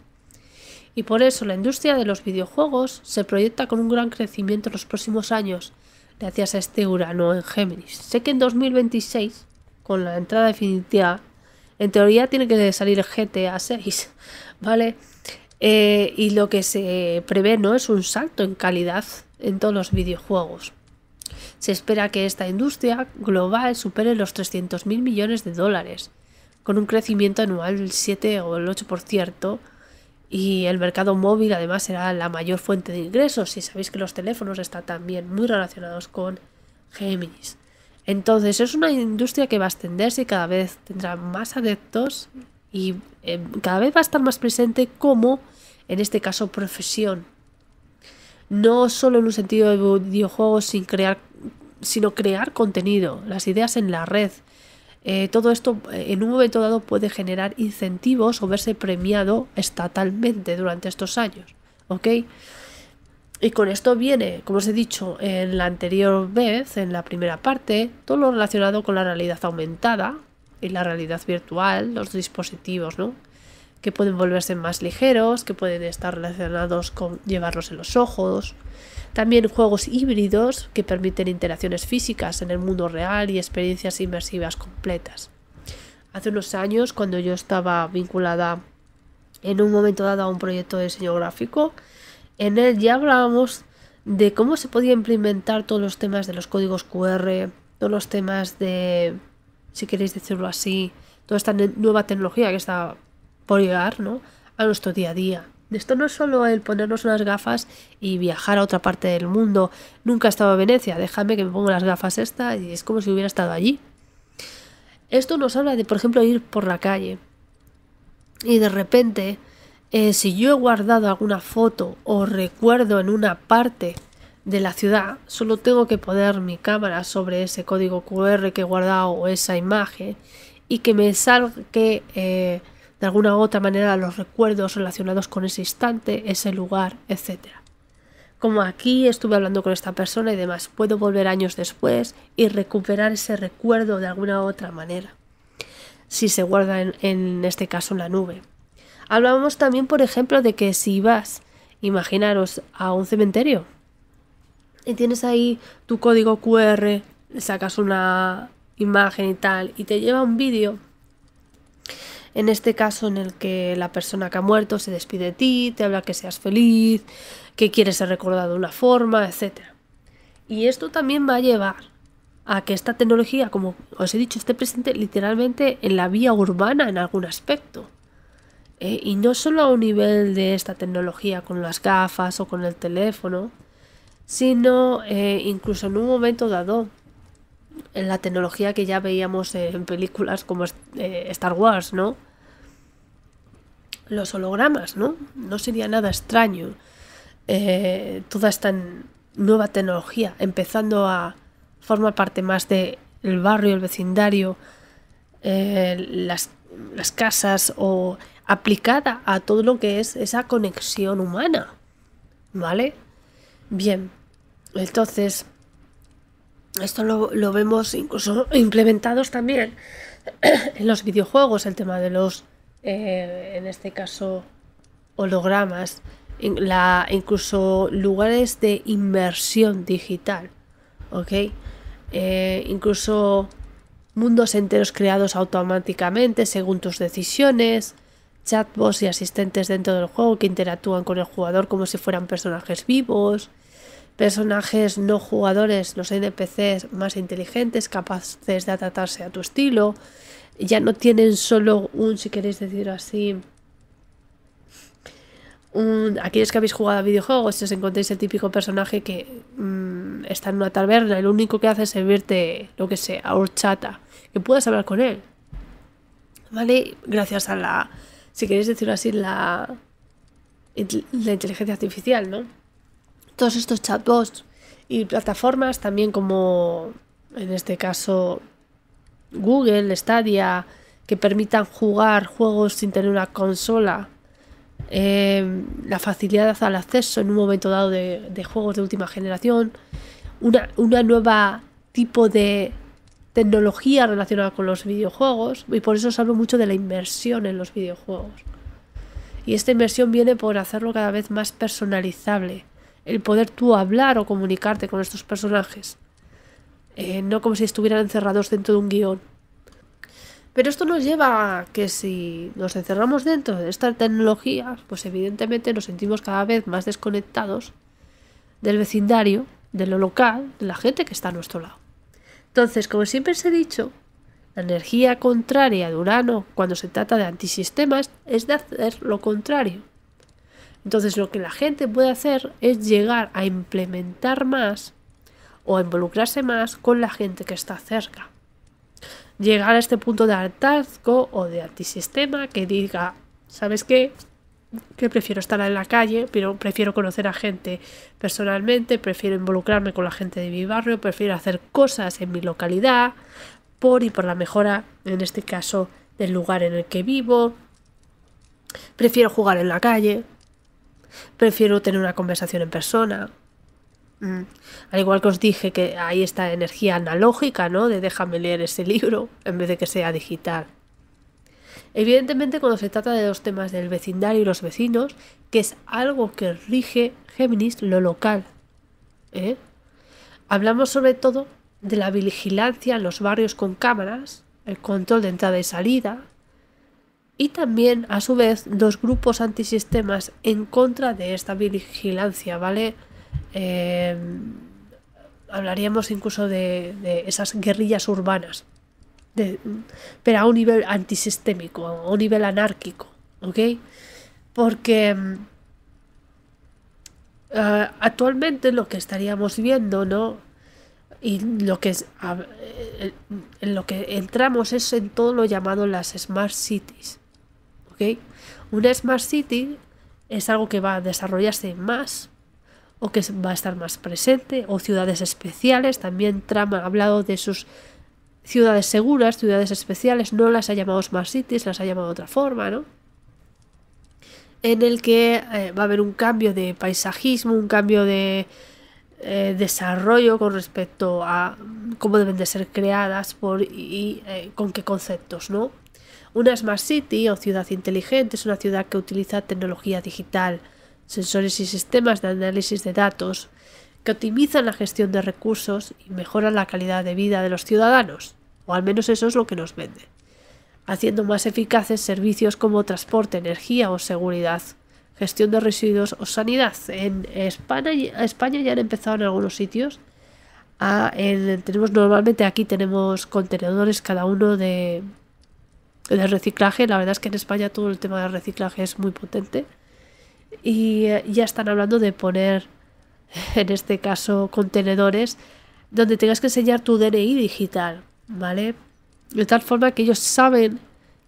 Y por eso la industria de los videojuegos se proyecta con un gran crecimiento en los próximos años gracias a este Urano en Géminis. Sé que en 2026, con la entrada definitiva, en teoría tiene que salir el GTA 6, ¿vale? Y lo que se prevé, ¿no?, es un salto en calidad en todos los videojuegos. Se espera que esta industria global supere los 300.000 millones de dólares, con un crecimiento anual del 7 o el 8%, y el mercado móvil además será la mayor fuente de ingresos. Si sabéis que los teléfonos están también muy relacionados con Géminis. Entonces es una industria que va a extenderse y cada vez tendrá más adeptos y cada vez va a estar más presente como, en este caso, profesión. No solo en un sentido de videojuegos sino crear contenido, las ideas en la red. Todo esto en un momento dado puede generar incentivos o verse premiado estatalmente durante estos años, ¿ok? Y con esto viene, como os he dicho en la anterior vez, en la primera parte, todo lo relacionado con la realidad aumentada y la realidad virtual, los dispositivos, ¿no?, que pueden volverse más ligeros, que pueden estar relacionados con llevarlos en los ojos. También juegos híbridos que permiten interacciones físicas en el mundo real y experiencias inmersivas completas. Hace unos años, cuando yo estaba vinculada en un momento dado a un proyecto de diseño gráfico, en él ya hablábamos de cómo se podía implementar todos los temas de los códigos QR, todos los temas de, si queréis decirlo así, toda esta nueva tecnología que está por llegar, ¿no?, a nuestro día a día. Esto no es solo el ponernos unas gafas y viajar a otra parte del mundo. Nunca he estado en Venecia, déjame que me ponga las gafas estas y es como si hubiera estado allí. Esto nos habla de, por ejemplo, ir por la calle y de repente, si yo he guardado alguna foto o recuerdo en una parte de la ciudad, solo tengo que poner mi cámara sobre ese código QR que he guardado o esa imagen y que me salga de alguna u otra manera los recuerdos relacionados con ese instante, ese lugar, etc. Como aquí estuve hablando con esta persona y demás, puedo volver años después y recuperar ese recuerdo de alguna u otra manera, si se guarda en este caso en la nube. Hablábamos también, por ejemplo, de que si vas, imaginaros, a un cementerio y tienes ahí tu código QR, sacas una imagen y tal, y te lleva un vídeo, en este caso en el que la persona que ha muerto se despide de ti, te habla que seas feliz, que quieres ser recordado de una forma, etc. Y esto también va a llevar a que esta tecnología, como os he dicho, esté presente literalmente en la vía urbana en algún aspecto. Y no solo a un nivel de esta tecnología con las gafas o con el teléfono, sino incluso en un momento dado en la tecnología que ya veíamos en películas como Star Wars, ¿no? Los hologramas, ¿no? No sería nada extraño toda esta nueva tecnología empezando a formar parte más del barrio, el vecindario, las casas, o aplicada a todo lo que es esa conexión humana, ¿vale? Bien, entonces esto lo vemos incluso implementados también en los videojuegos, el tema de los, en este caso, hologramas, incluso lugares de inmersión digital, ¿ok? Incluso mundos enteros creados automáticamente según tus decisiones, chatbots y asistentes dentro del juego que interactúan con el jugador como si fueran personajes vivos, personajes no jugadores, los NPCs más inteligentes, capaces de adaptarse a tu estilo. Ya no tienen solo si queréis decir así, aquellos que habéis jugado a videojuegos, si os encontréis el típico personaje que está en una taberna y lo único que hace es servirte, lo que sea, a horchata, que puedas hablar con él, ¿vale? Gracias a si queréis decirlo así, la inteligencia artificial, ¿no? Todos estos chatbots y plataformas también como, en este caso, Google, Stadia, que permitan jugar juegos sin tener una consola, la facilidad al acceso en un momento dado de juegos de última generación, una nueva tipo de tecnología relacionada con los videojuegos, y por eso os hablo mucho de la inmersión en los videojuegos. Y esta inmersión viene por hacerlo cada vez más personalizable, el poder tú hablar o comunicarte con estos personajes, no como si estuvieran encerrados dentro de un guión. Pero esto nos lleva a que si nos encerramos dentro de estas tecnologías, pues evidentemente nos sentimos cada vez más desconectados del vecindario, de lo local, de la gente que está a nuestro lado. Entonces, como siempre os he dicho, la energía contraria de Urano cuando se trata de antisistemas es de hacer lo contrario. Entonces, lo que la gente puede hacer es llegar a implementar más o a involucrarse más con la gente que está cerca. Llegar a este punto de hartazgo o de antisistema que diga, ¿sabes qué? Que prefiero estar en la calle, pero prefiero conocer a gente personalmente, prefiero involucrarme con la gente de mi barrio, prefiero hacer cosas en mi localidad por la mejora, en este caso, del lugar en el que vivo. Prefiero jugar en la calle, prefiero tener una conversación en persona. Al igual que os dije que hay esta energía analógica, ¿no? De déjame leer ese libro en vez de que sea digital. Evidentemente, cuando se trata de los temas del vecindario y los vecinos, que es algo que rige Géminis, lo local, ¿eh? Hablamos sobre todo de la vigilancia en los barrios con cámaras, el control de entrada y salida, y también, a su vez, dos grupos antisistemas en contra de esta vigilancia, ¿vale? Hablaríamos incluso de esas guerrillas urbanas, pero a un nivel antisistémico, a un nivel anárquico, ¿ok? Porque actualmente lo que estaríamos viendo, ¿no? Y lo que es, en lo que entramos es en todo lo llamado las Smart Cities, ¿ok? Una Smart City es algo que va a desarrollarse más o que va a estar más presente, o ciudades especiales. También Trump ha hablado de sus ciudades seguras, ciudades especiales, no las ha llamado Smart Cities, las ha llamado de otra forma, ¿no? En el que va a haber un cambio de paisajismo, un cambio de desarrollo con respecto a cómo deben de ser creadas y con qué conceptos, ¿no? Una Smart City o ciudad inteligente es una ciudad que utiliza tecnología digital, sensores y sistemas de análisis de datos que optimizan la gestión de recursos y mejoran la calidad de vida de los ciudadanos, o al menos eso es lo que nos vende, haciendo más eficaces servicios como transporte, energía o seguridad, gestión de residuos o sanidad. En España ya han empezado en algunos sitios. Normalmente aquí tenemos contenedores cada uno de reciclaje. La verdad es que en España todo el tema del reciclaje es muy potente. Y ya están hablando de poner, en este caso, contenedores donde tengas que enseñar tu DNI digital, ¿vale? De tal forma que ellos saben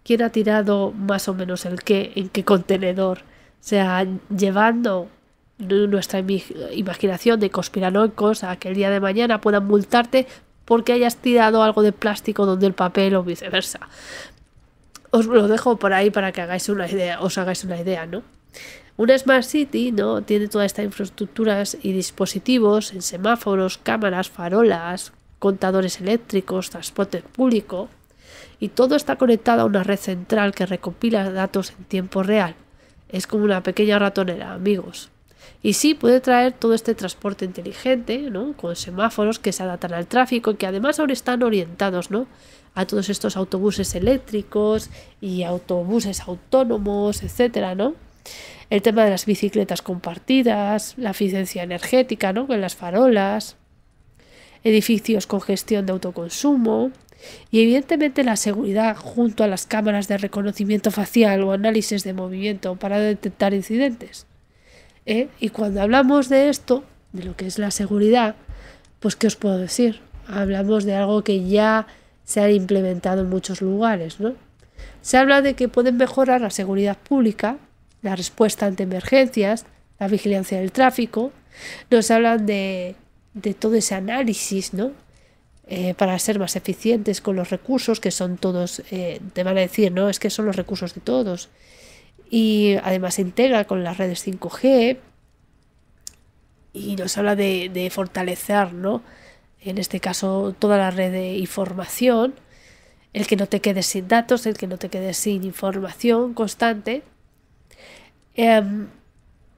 quién ha tirado más o menos en qué contenedor. O sea, llevando nuestra imaginación de conspiranoicos a que el día de mañana puedan multarte porque hayas tirado algo de plástico donde el papel o viceversa. Os lo dejo por ahí para que os hagáis una idea, ¿no? Una Smart City, ¿no? Tiene toda esta infraestructuras y dispositivos en semáforos, cámaras, farolas, contadores eléctricos, transporte público, y todo está conectado a una red central que recopila datos en tiempo real. Es como una pequeña ratonera, amigos. Y sí, puede traer todo este transporte inteligente, ¿no? Con semáforos que se adaptan al tráfico y que además ahora están orientados, ¿no? A todos estos autobuses eléctricos y autobuses autónomos, etcétera, ¿no? El tema de las bicicletas compartidas, la eficiencia energética, ¿no? Con las farolas, edificios con gestión de autoconsumo y evidentemente la seguridad junto a las cámaras de reconocimiento facial o análisis de movimiento para detectar incidentes. Y cuando hablamos de esto, de lo que es la seguridad, pues ¿qué os puedo decir? Hablamos de algo que ya se ha implementado en muchos lugares, ¿no? Se habla de que pueden mejorar la seguridad pública, la respuesta ante emergencias, la vigilancia del tráfico. Nos hablan de todo ese análisis, ¿no? Para ser más eficientes con los recursos, que son todos, te van a decir, ¿no? Es que son los recursos de todos. Y además se integra con las redes 5G y nos habla de fortalecer, ¿no? En este caso, toda la red de información, el que no te quedes sin datos, el que no te quedes sin información constante.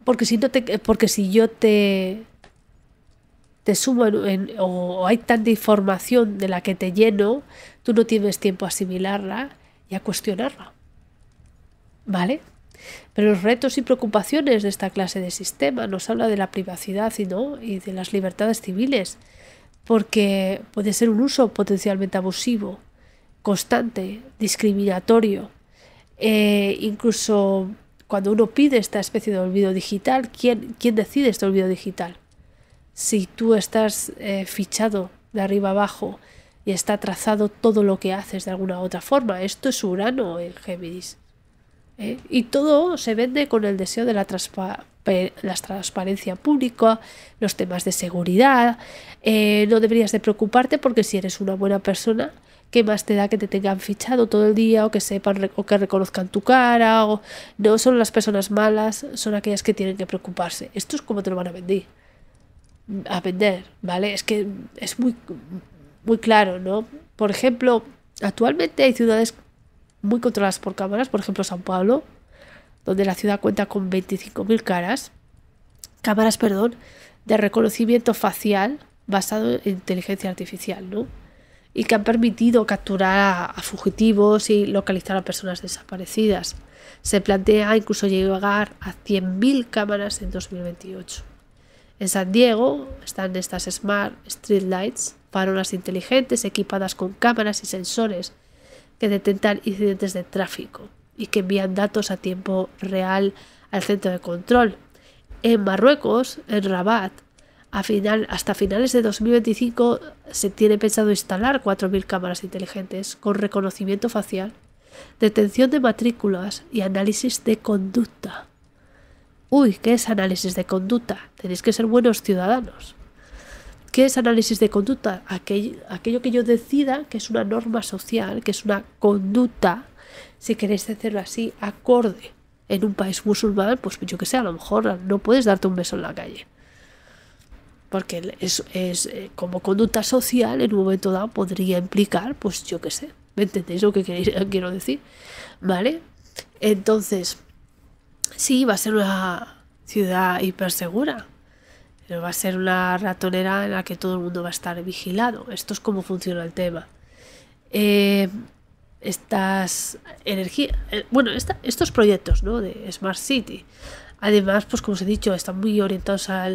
Porque si yo te sumo o hay tanta información de la que te lleno, tú no tienes tiempo a asimilarla y a cuestionarla, ¿vale? Pero los retos y preocupaciones de esta clase de sistema nos habla de la privacidad y de las libertades civiles, porque puede ser un uso potencialmente abusivo, constante, discriminatorio, incluso cuando uno pide esta especie de olvido digital, ¿quién decide este olvido digital? Si tú estás fichado de arriba abajo y está trazado todo lo que haces de alguna u otra forma, esto es Urano en Géminis. Y todo se vende con el deseo de la transparencia pública, los temas de seguridad. No deberías de preocuparte porque si eres una buena persona, ¿qué más te da que te tengan fichado todo el día o que sepan o que reconozcan tu cara? O no son las personas malas, son aquellas que tienen que preocuparse. Esto es como te lo van a vender, ¿vale? Es que es muy, muy claro, ¿no? Por ejemplo, actualmente hay ciudades muy controladas por cámaras, por ejemplo São Paulo, donde la ciudad cuenta con 25.000 cámaras, de reconocimiento facial basado en inteligencia artificial, ¿no? Y que han permitido capturar a fugitivos y localizar a personas desaparecidas. Se plantea incluso llegar a 100.000 cámaras en 2028. En San Diego están estas Smart Street Lights, farolas inteligentes equipadas con cámaras y sensores que detectan incidentes de tráfico y que envían datos a tiempo real al centro de control. En Marruecos, en Rabat, hasta finales de 2025 se tiene pensado instalar 4.000 cámaras inteligentes con reconocimiento facial, detención de matrículas y análisis de conducta. Uy, ¿qué es análisis de conducta? Tenéis que ser buenos ciudadanos. ¿Qué es análisis de conducta? Aquello que yo decida que es una norma social, que es una conducta, si queréis hacerlo así, acorde. En un país musulmán, pues yo que sé, a lo mejor no puedes darte un beso en la calle. Porque es como conducta social, en un momento dado podría implicar, pues yo que sé, ¿me entendéis lo que quiero decir? ¿Vale? Entonces, sí, va a ser una ciudad hipersegura. Pero va a ser una ratonera en la que todo el mundo va a estar vigilado. Esto es cómo funciona el tema. Estos proyectos, ¿no?, de Smart City, además, pues como os he dicho, están muy orientados a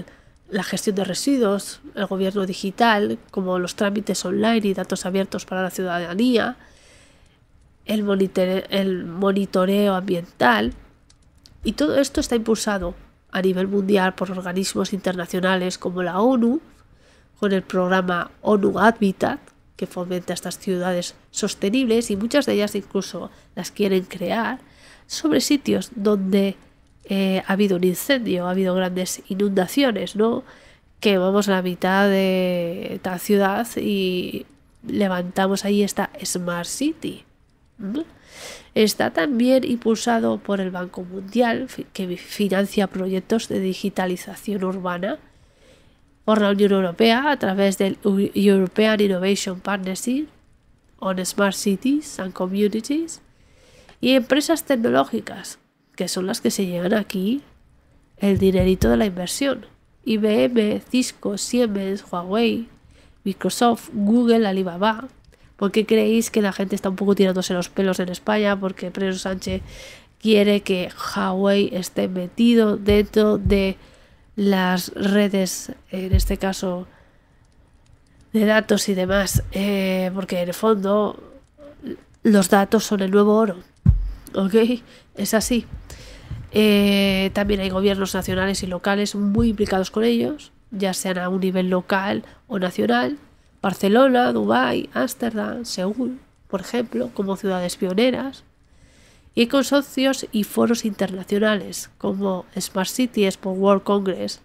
la gestión de residuos, el gobierno digital, como los trámites online y datos abiertos para la ciudadanía, el monitoreo ambiental, y todo esto está impulsado a nivel mundial por organismos internacionales como la ONU, con el programa ONU Habitat, que fomenta estas ciudades sostenibles, y muchas de ellas incluso las quieren crear sobre sitios donde ha habido un incendio, ha habido grandes inundaciones, ¿no? Que vamos a la mitad de tal ciudad y levantamos ahí esta Smart City. Está también impulsado por el Banco Mundial, que financia proyectos de digitalización urbana, por la Unión Europea a través del European Innovation Partnership on Smart Cities and Communities, y empresas tecnológicas, que son las que se llevan aquí el dinerito de la inversión. IBM, Cisco, Siemens, Huawei, Microsoft, Google, Alibaba. ¿Por qué creéis que la gente está un poco tirándose los pelos en España? Porque Pedro Sánchez quiere que Huawei esté metido dentro de las redes, en este caso de datos y demás, porque en el fondo los datos son el nuevo oro, ¿ok? Es así. También hay gobiernos nacionales y locales muy implicados con ellos, ya sean a un nivel local o nacional. Barcelona, Dubái, Ámsterdam, Seúl, por ejemplo, como ciudades pioneras. Y consorcios y foros internacionales como Smart City Expo World Congress,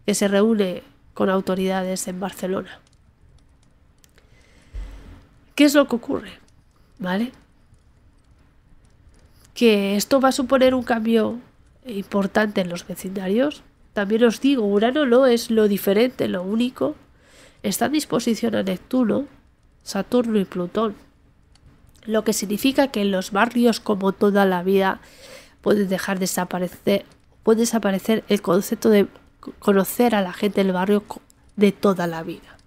que se reúne con autoridades en Barcelona. ¿Qué es lo que ocurre? ¿Vale? Que esto va a suponer un cambio importante en los vecindarios. También os digo, Urano no es lo diferente, lo único. Está en disposición a Neptuno, Saturno y Plutón, lo que significa que en los barrios, como toda la vida, puede desaparecer el concepto de conocer a la gente del barrio de toda la vida.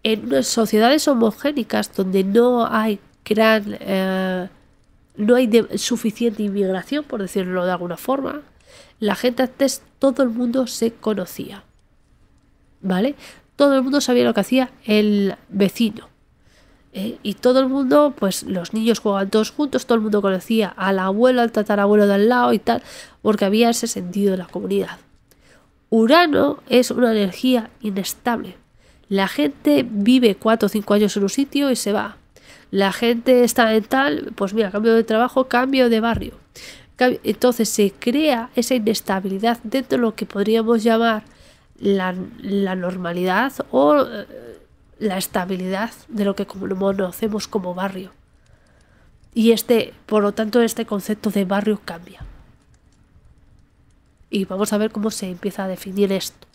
En sociedades homogénicas donde no hay suficiente inmigración, por decirlo de alguna forma, la gente antes, todo el mundo se conocía, ¿vale? Todo el mundo sabía lo que hacía el vecino. Y todo el mundo, pues los niños jugaban todos juntos, todo el mundo conocía al abuelo, al tatarabuelo de al lado y tal, porque había ese sentido de la comunidad. Urano es una energía inestable. La gente vive 4 o 5 años en un sitio y se va. La gente está en tal, pues mira, cambio de trabajo, cambio de barrio. Entonces se crea esa inestabilidad dentro de lo que podríamos llamar la normalidad o la estabilidad de lo que conocemos como barrio. Y por lo tanto, este concepto de barrio cambia. Y vamos a ver cómo se empieza a definir esto,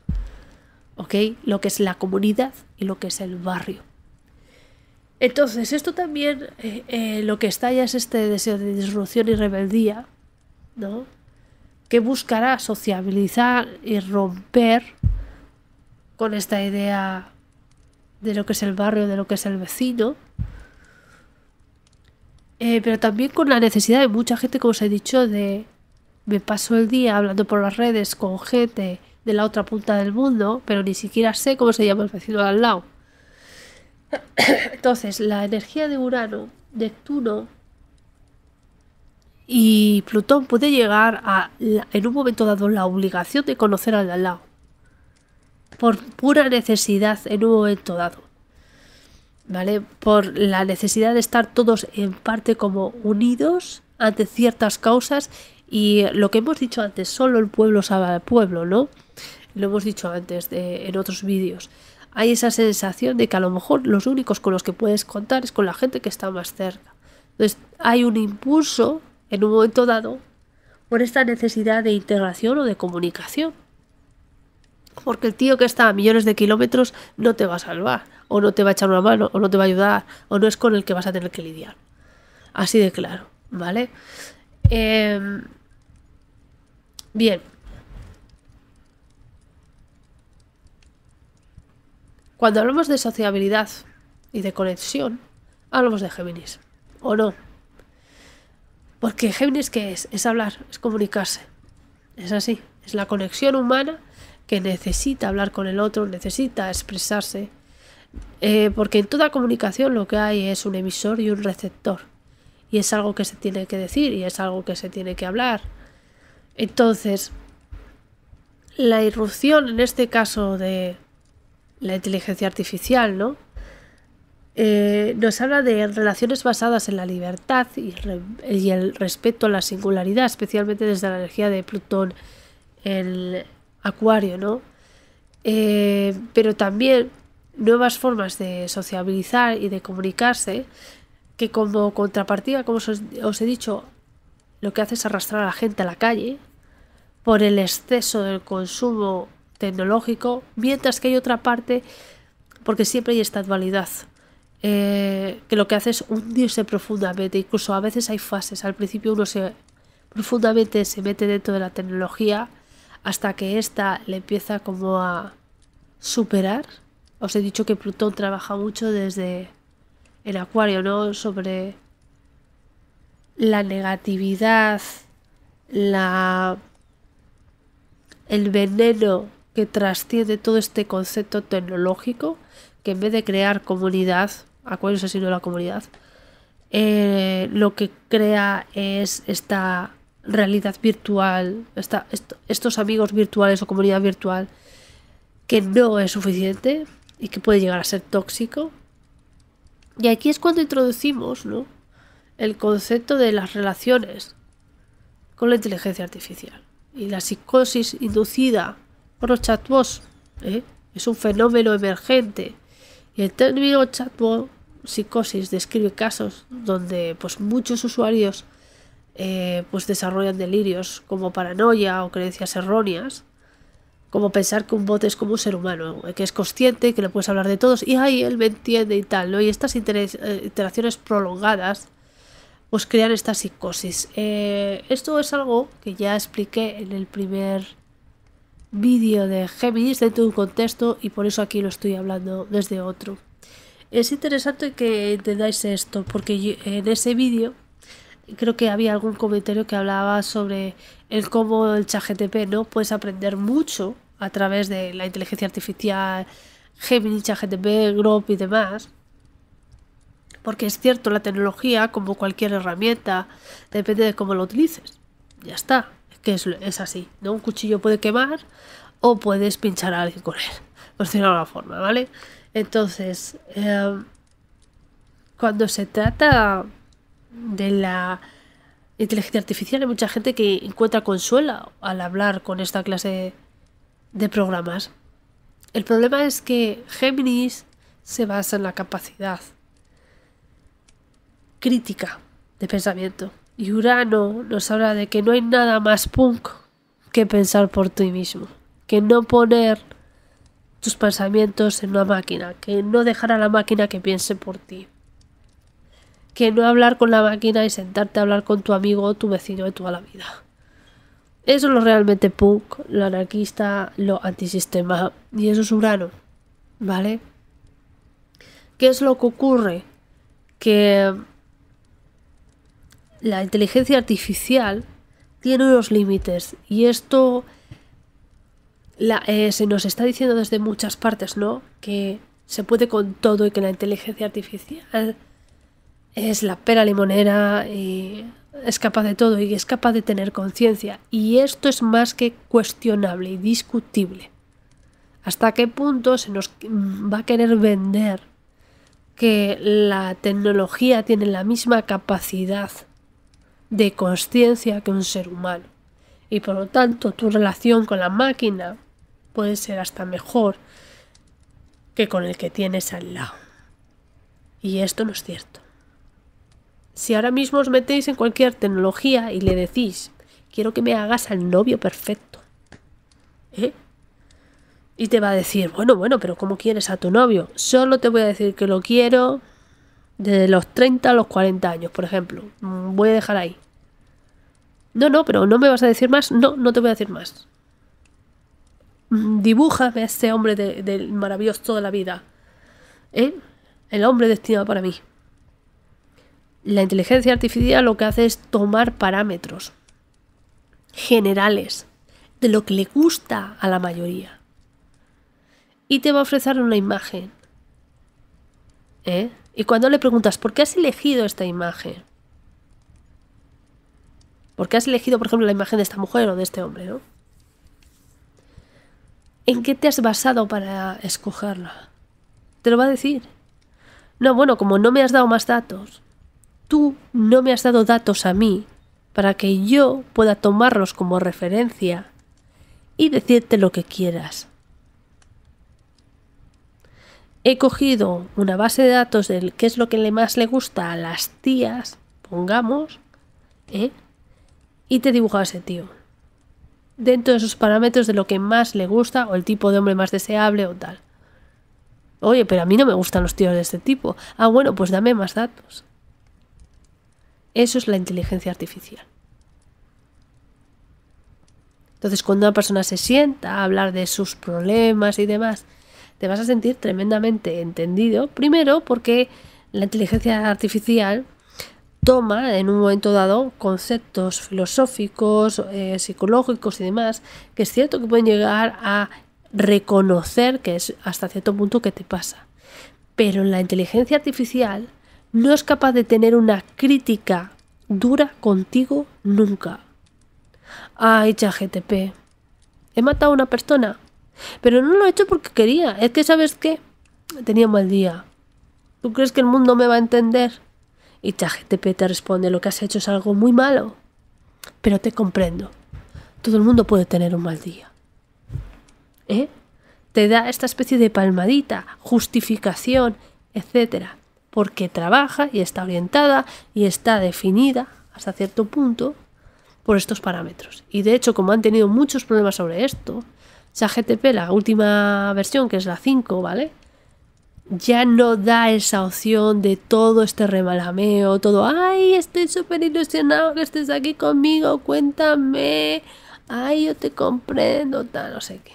¿ok? Lo que es la comunidad y lo que es el barrio. Entonces, esto también lo que estalla es este deseo de disrupción y rebeldía, ¿no? Que buscará sociabilizar y romper con esta idea de lo que es el barrio, de lo que es el vecino, pero también con la necesidad de mucha gente, como os he dicho, de me paso el día hablando por las redes con gente de la otra punta del mundo, pero ni siquiera sé cómo se llama el vecino de al lado. Entonces, la energía de Urano, Neptuno y Plutón puede llegar a, en un momento dado, la obligación de conocer al de al lado. Por pura necesidad en un momento dado. ¿Vale? Por la necesidad de estar todos en parte como unidos ante ciertas causas, y lo que hemos dicho antes, solo el pueblo sabe al pueblo, ¿no? Lo hemos dicho antes en otros vídeos. Hay esa sensación de que a lo mejor los únicos con los que puedes contar es con la gente que está más cerca. Entonces hay un impulso en un momento dado por esta necesidad de integración o de comunicación. Porque el tío que está a millones de kilómetros no te va a salvar, o no te va a echar una mano, o no te va a ayudar, o no es con el que vas a tener que lidiar. Así de claro, ¿vale? Bien. Cuando hablamos de sociabilidad y de conexión, hablamos de Géminis, ¿o no? Porque Géminis, ¿qué es? Es hablar, es comunicarse. Es así, es la conexión humana que necesita hablar con el otro, necesita expresarse, porque en toda comunicación lo que hay es un emisor y un receptor, y es algo que se tiene que decir y es algo que se tiene que hablar. Entonces, la irrupción en este caso de la inteligencia artificial, ¿no? Nos habla de relaciones basadas en la libertad y el respeto a la singularidad, especialmente desde la energía de Plutón en Acuario, ¿no? Pero también nuevas formas de sociabilizar y de comunicarse, que como contrapartida, como os he dicho, lo que hace es arrastrar a la gente a la calle por el exceso del consumo tecnológico, mientras que hay otra parte, porque siempre hay esta dualidad, que lo que hace es hundirse profundamente. Incluso a veces hay fases. Al principio uno profundamente se mete dentro de la tecnología hasta que ésta le empieza como a superar. Os he dicho que Plutón trabaja mucho desde el Acuario, ¿no? Sobre la negatividad, el veneno que trasciende todo este concepto tecnológico, que en vez de crear comunidad, Acuario es así, no la comunidad, lo que crea es esta realidad virtual, estos amigos virtuales o comunidad virtual, que no es suficiente y que puede llegar a ser tóxico. Y aquí es cuando introducimos, ¿no?, el concepto de las relaciones con la inteligencia artificial. Y la psicosis inducida por los chatbots es un fenómeno emergente. Y el término chatbot psicosis describe casos donde pues muchos usuarios pues desarrollan delirios como paranoia o creencias erróneas, como pensar que un bot es como un ser humano, que es consciente, que le puedes hablar de todos y ahí él me entiende y tal, ¿no? Y estas interacciones prolongadas pues crean esta psicosis. Esto es algo que ya expliqué en el primer vídeo de Géminis dentro de un contexto, y por eso aquí lo estoy hablando desde otro. Es interesante que entendáis esto, porque en ese vídeo creo que había algún comentario que hablaba sobre el cómo el ChatGPT, ¿no?, puedes aprender mucho a través de la inteligencia artificial, Gemini, ChatGPT, Grok y demás. Porque es cierto, la tecnología, como cualquier herramienta, depende de cómo lo utilices. Ya está, que es así, ¿no? Un cuchillo puede quemar o puedes pinchar a alguien con él, por decirlo de alguna forma, ¿vale? Entonces, cuando se trata de la inteligencia artificial, hay mucha gente que encuentra consuelo al hablar con esta clase de programas. El problema es que Géminis se basa en la capacidad crítica de pensamiento, y Urano nos habla de que no hay nada más punk que pensar por ti mismo, que no poner tus pensamientos en una máquina, que no dejar a la máquina que piense por ti. que no hablar con la máquina y sentarte a hablar con tu amigo o tu vecino de toda la vida. Eso es lo realmente punk, lo anarquista, lo antisistema. Y eso es Urano, ¿vale? ¿Qué es lo que ocurre? Que la inteligencia artificial tiene unos límites. Y esto se nos está diciendo desde muchas partes, ¿no? Que se puede con todo y que la inteligencia artificial es la pera limonera y es capaz de todo y es capaz de tener conciencia. Y esto es más que cuestionable y discutible. ¿Hasta qué punto se nos va a querer vender que la tecnología tiene la misma capacidad de conciencia que un ser humano? Y por lo tanto tu relación con la máquina puede ser hasta mejor que con el que tienes al lado. Y esto no es cierto. Si ahora mismo os metéis en cualquier tecnología y le decís, quiero que me hagas al novio perfecto, y te va a decir, bueno, pero ¿cómo quieres a tu novio? Solo te voy a decir que lo quiero desde los 30 a los 40 años, por ejemplo. Voy a dejar ahí. No, pero ¿no me vas a decir más? No te voy a decir más. Dibújame a ese hombre del maravilloso de la vida. El hombre destinado para mí. La inteligencia artificial lo que hace es tomar parámetros generales de lo que le gusta a la mayoría. Y te va a ofrecer una imagen. Y cuando le preguntas, ¿por qué has elegido esta imagen? ¿Por qué has elegido, por ejemplo, la imagen de esta mujer o de este hombre, ¿no? ¿En qué te has basado para escogerla? Te lo va a decir. No, bueno, como no me has dado más datos, tú no me has dado datos a mí para que yo pueda tomarlos como referencia y decirte lo que quieras. He cogido una base de datos de qué es lo que más le gusta a las tías, pongamos, y te he dibujado a ese tío. Dentro de esos parámetros de lo que más le gusta o el tipo de hombre más deseable o tal. Oye, pero a mí no me gustan los tíos de este tipo. Ah, bueno, pues dame más datos. Eso es la inteligencia artificial. Entonces, cuando una persona se sienta a hablar de sus problemas y demás, te vas a sentir tremendamente entendido. Primero, porque la inteligencia artificial toma en un momento dado conceptos filosóficos, psicológicos y demás, que es cierto que pueden llegar a reconocer que es hasta cierto punto que te pasa. Pero la inteligencia artificial no es capaz de tener una crítica dura contigo nunca. Ay, ChatGPT, he matado a una persona, pero no lo he hecho porque quería. Es que, ¿sabes qué? Tenía un mal día. ¿Tú crees que el mundo me va a entender? Y ChatGPT te responde, lo que has hecho es algo muy malo, pero te comprendo. Todo el mundo puede tener un mal día. Te da esta especie de palmadita, justificación, etcétera, porque trabaja y está orientada y está definida hasta cierto punto por estos parámetros. Y de hecho, como han tenido muchos problemas sobre esto, ChatGPT, la última versión, que es la 5, ¿vale?, ya no da esa opción de todo este remalameo, todo, ay, estoy súper ilusionado que estés aquí conmigo, cuéntame, ay, yo te comprendo, tal, no sé qué.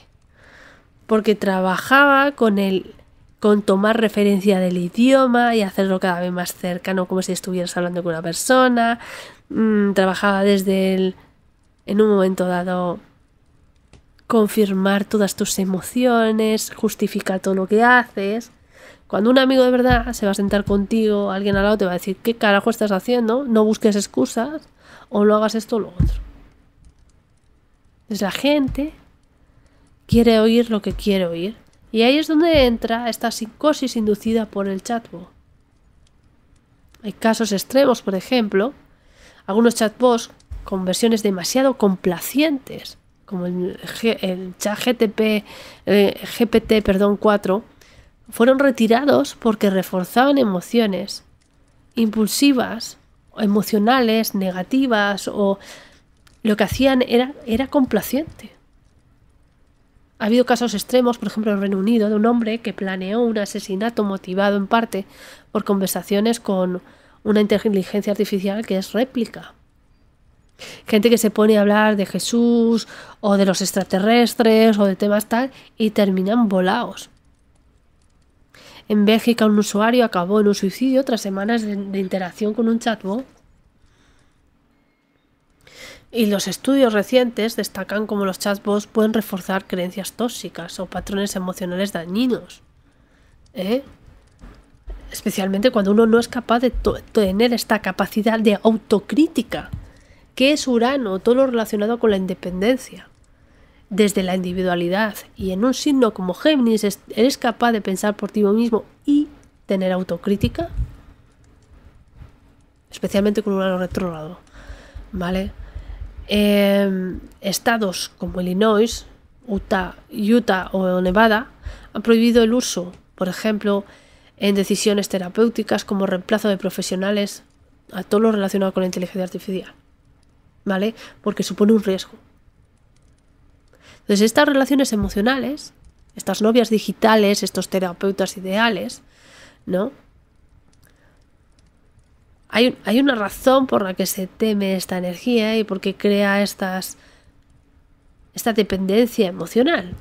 Porque trabajaba con tomar referencia del idioma y hacerlo cada vez más cercano, como si estuvieras hablando con una persona. Trabajaba en un momento dado, confirmar todas tus emociones, justificar todo lo que haces. Cuando un amigo de verdad se va a sentar contigo, alguien al lado te va a decir, ¿qué carajo estás haciendo? No busques excusas o no hagas esto o lo otro. Entonces la gente quiere oír lo que quiere oír. Y ahí es donde entra esta psicosis inducida por el chatbot. Hay casos extremos, por ejemplo, algunos chatbots con versiones demasiado complacientes, como el ChatGPT, GPT 4, fueron retirados porque reforzaban emociones impulsivas, o emocionales, negativas, o lo que hacían era complaciente. Ha habido casos extremos, por ejemplo en el Reino Unido, de un hombre que planeó un asesinato motivado en parte por conversaciones con una inteligencia artificial que es réplica. Gente que se pone a hablar de Jesús o de los extraterrestres o de temas tal y terminan volados. En Bélgica un usuario acabó en un suicidio tras semanas de interacción con un chatbot. Y los estudios recientes destacan cómo los chatbots pueden reforzar creencias tóxicas o patrones emocionales dañinos. Especialmente cuando uno no es capaz de tener esta capacidad de autocrítica. ¿Qué es Urano? Todo lo relacionado con la independencia, desde la individualidad. Y en un signo como Géminis, ¿eres capaz de pensar por ti mismo y tener autocrítica? Especialmente con Urano retrógrado, ¿vale? Estados como Illinois, Utah o Nevada han prohibido el uso, por ejemplo, en decisiones terapéuticas como reemplazo de profesionales a todo lo relacionado con la inteligencia artificial, ¿vale? Porque supone un riesgo. Entonces, estas relaciones emocionales, estas novias digitales, estos terapeutas ideales, ¿no? Hay una razón por la que se teme esta energía y por qué crea esta dependencia emocional.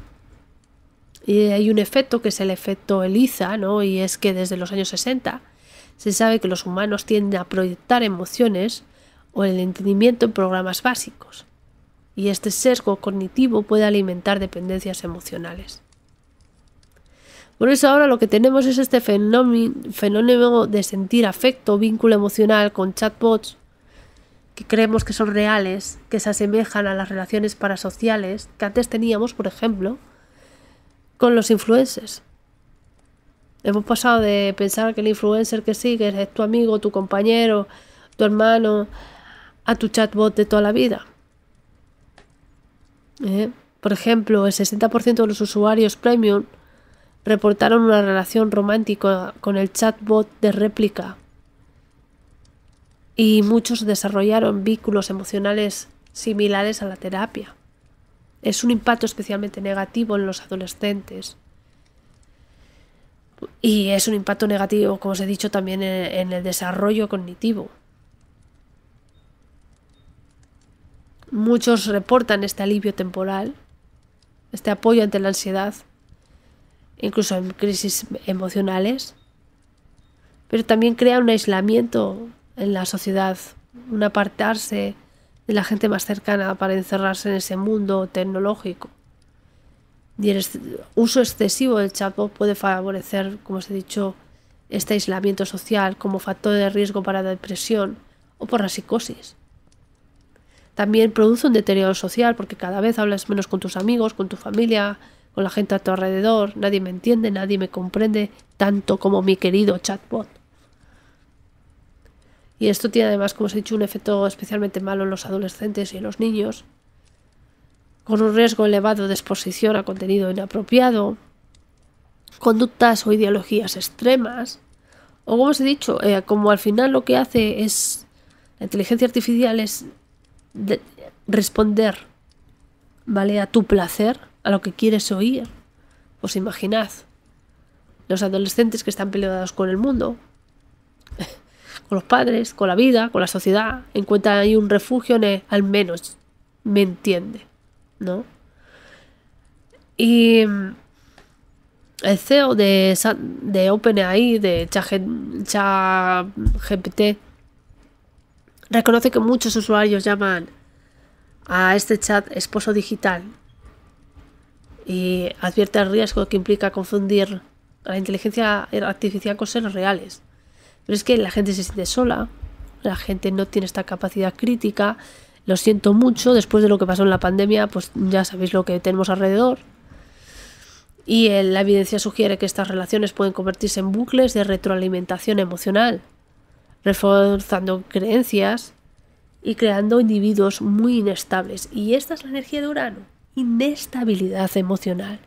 Y hay un efecto que es el efecto ELIZA, ¿no? Y es que desde los años 60 se sabe que los humanos tienden a proyectar emociones o el entendimiento en programas básicos. Y este sesgo cognitivo puede alimentar dependencias emocionales. Por eso ahora lo que tenemos es este fenómeno de sentir afecto, vínculo emocional con chatbots que creemos que son reales, que se asemejan a las relaciones parasociales que antes teníamos, por ejemplo, con los influencers. Hemos pasado de pensar que el influencer que sigues es tu amigo, tu compañero, tu hermano, a tu chatbot de toda la vida. Por ejemplo, el 60% de los usuarios premium reportaron una relación romántica con el chatbot de réplica y muchos desarrollaron vínculos emocionales similares a la terapia. Es un impacto especialmente negativo en los adolescentes y es un impacto negativo, como os he dicho, también en el desarrollo cognitivo. Muchos reportan este alivio temporal, este apoyo ante la ansiedad, incluso en crisis emocionales, pero también crea un aislamiento en la sociedad, un apartarse de la gente más cercana para encerrarse en ese mundo tecnológico. Y el uso excesivo del chatbot puede favorecer, como os he dicho, este aislamiento social como factor de riesgo para la depresión o por la psicosis. También produce un deterioro social porque cada vez hablas menos con tus amigos, con tu familia, con la gente a tu alrededor. Nadie me entiende, nadie me comprende tanto como mi querido chatbot. Y esto tiene además, como os he dicho, un efecto especialmente malo en los adolescentes y en los niños, con un riesgo elevado de exposición a contenido inapropiado, conductas o ideologías extremas, o como os he dicho, como al final lo que hace es la inteligencia artificial es responder, ¿vale?, a tu placer, a lo que quieres oír. Pues imaginad, los adolescentes que están peleados con el mundo, con los padres, con la vida, con la sociedad, encuentran ahí un refugio en al menos me entiende, ¿no? Y el CEO de OpenAI, de ChatGPT, reconoce que muchos usuarios llaman a este chat esposo digital y advierte el riesgo que implica confundir a la inteligencia artificial con seres reales. Pero es que la gente se siente sola, la gente no tiene esta capacidad crítica. Lo siento mucho, después de lo que pasó en la pandemia, pues ya sabéis lo que tenemos alrededor. Y la evidencia sugiere que estas relaciones pueden convertirse en bucles de retroalimentación emocional, reforzando creencias y creando individuos muy inestables. Y esta es la energía de Urano: inestabilidad emocional,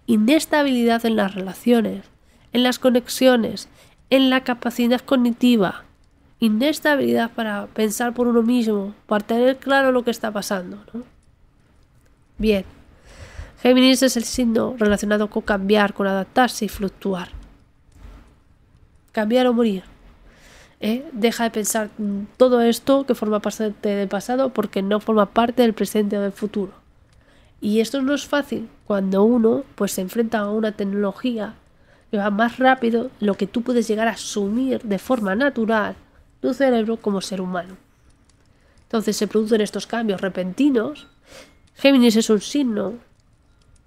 inestabilidad en las relaciones, en las conexiones, en la capacidad cognitiva, inestabilidad para pensar por uno mismo, para tener claro lo que está pasando, ¿no? Bien, Géminis es el signo relacionado con cambiar, con adaptarse y fluctuar. Cambiar o morir. Deja de pensar todo esto que forma parte del pasado porque no forma parte del presente o del futuro. Y esto no es fácil cuando uno pues se enfrenta a una tecnología que va más rápido de lo que tú puedes llegar a asumir de forma natural tu cerebro como ser humano. Entonces se producen estos cambios repentinos. Géminis es un signo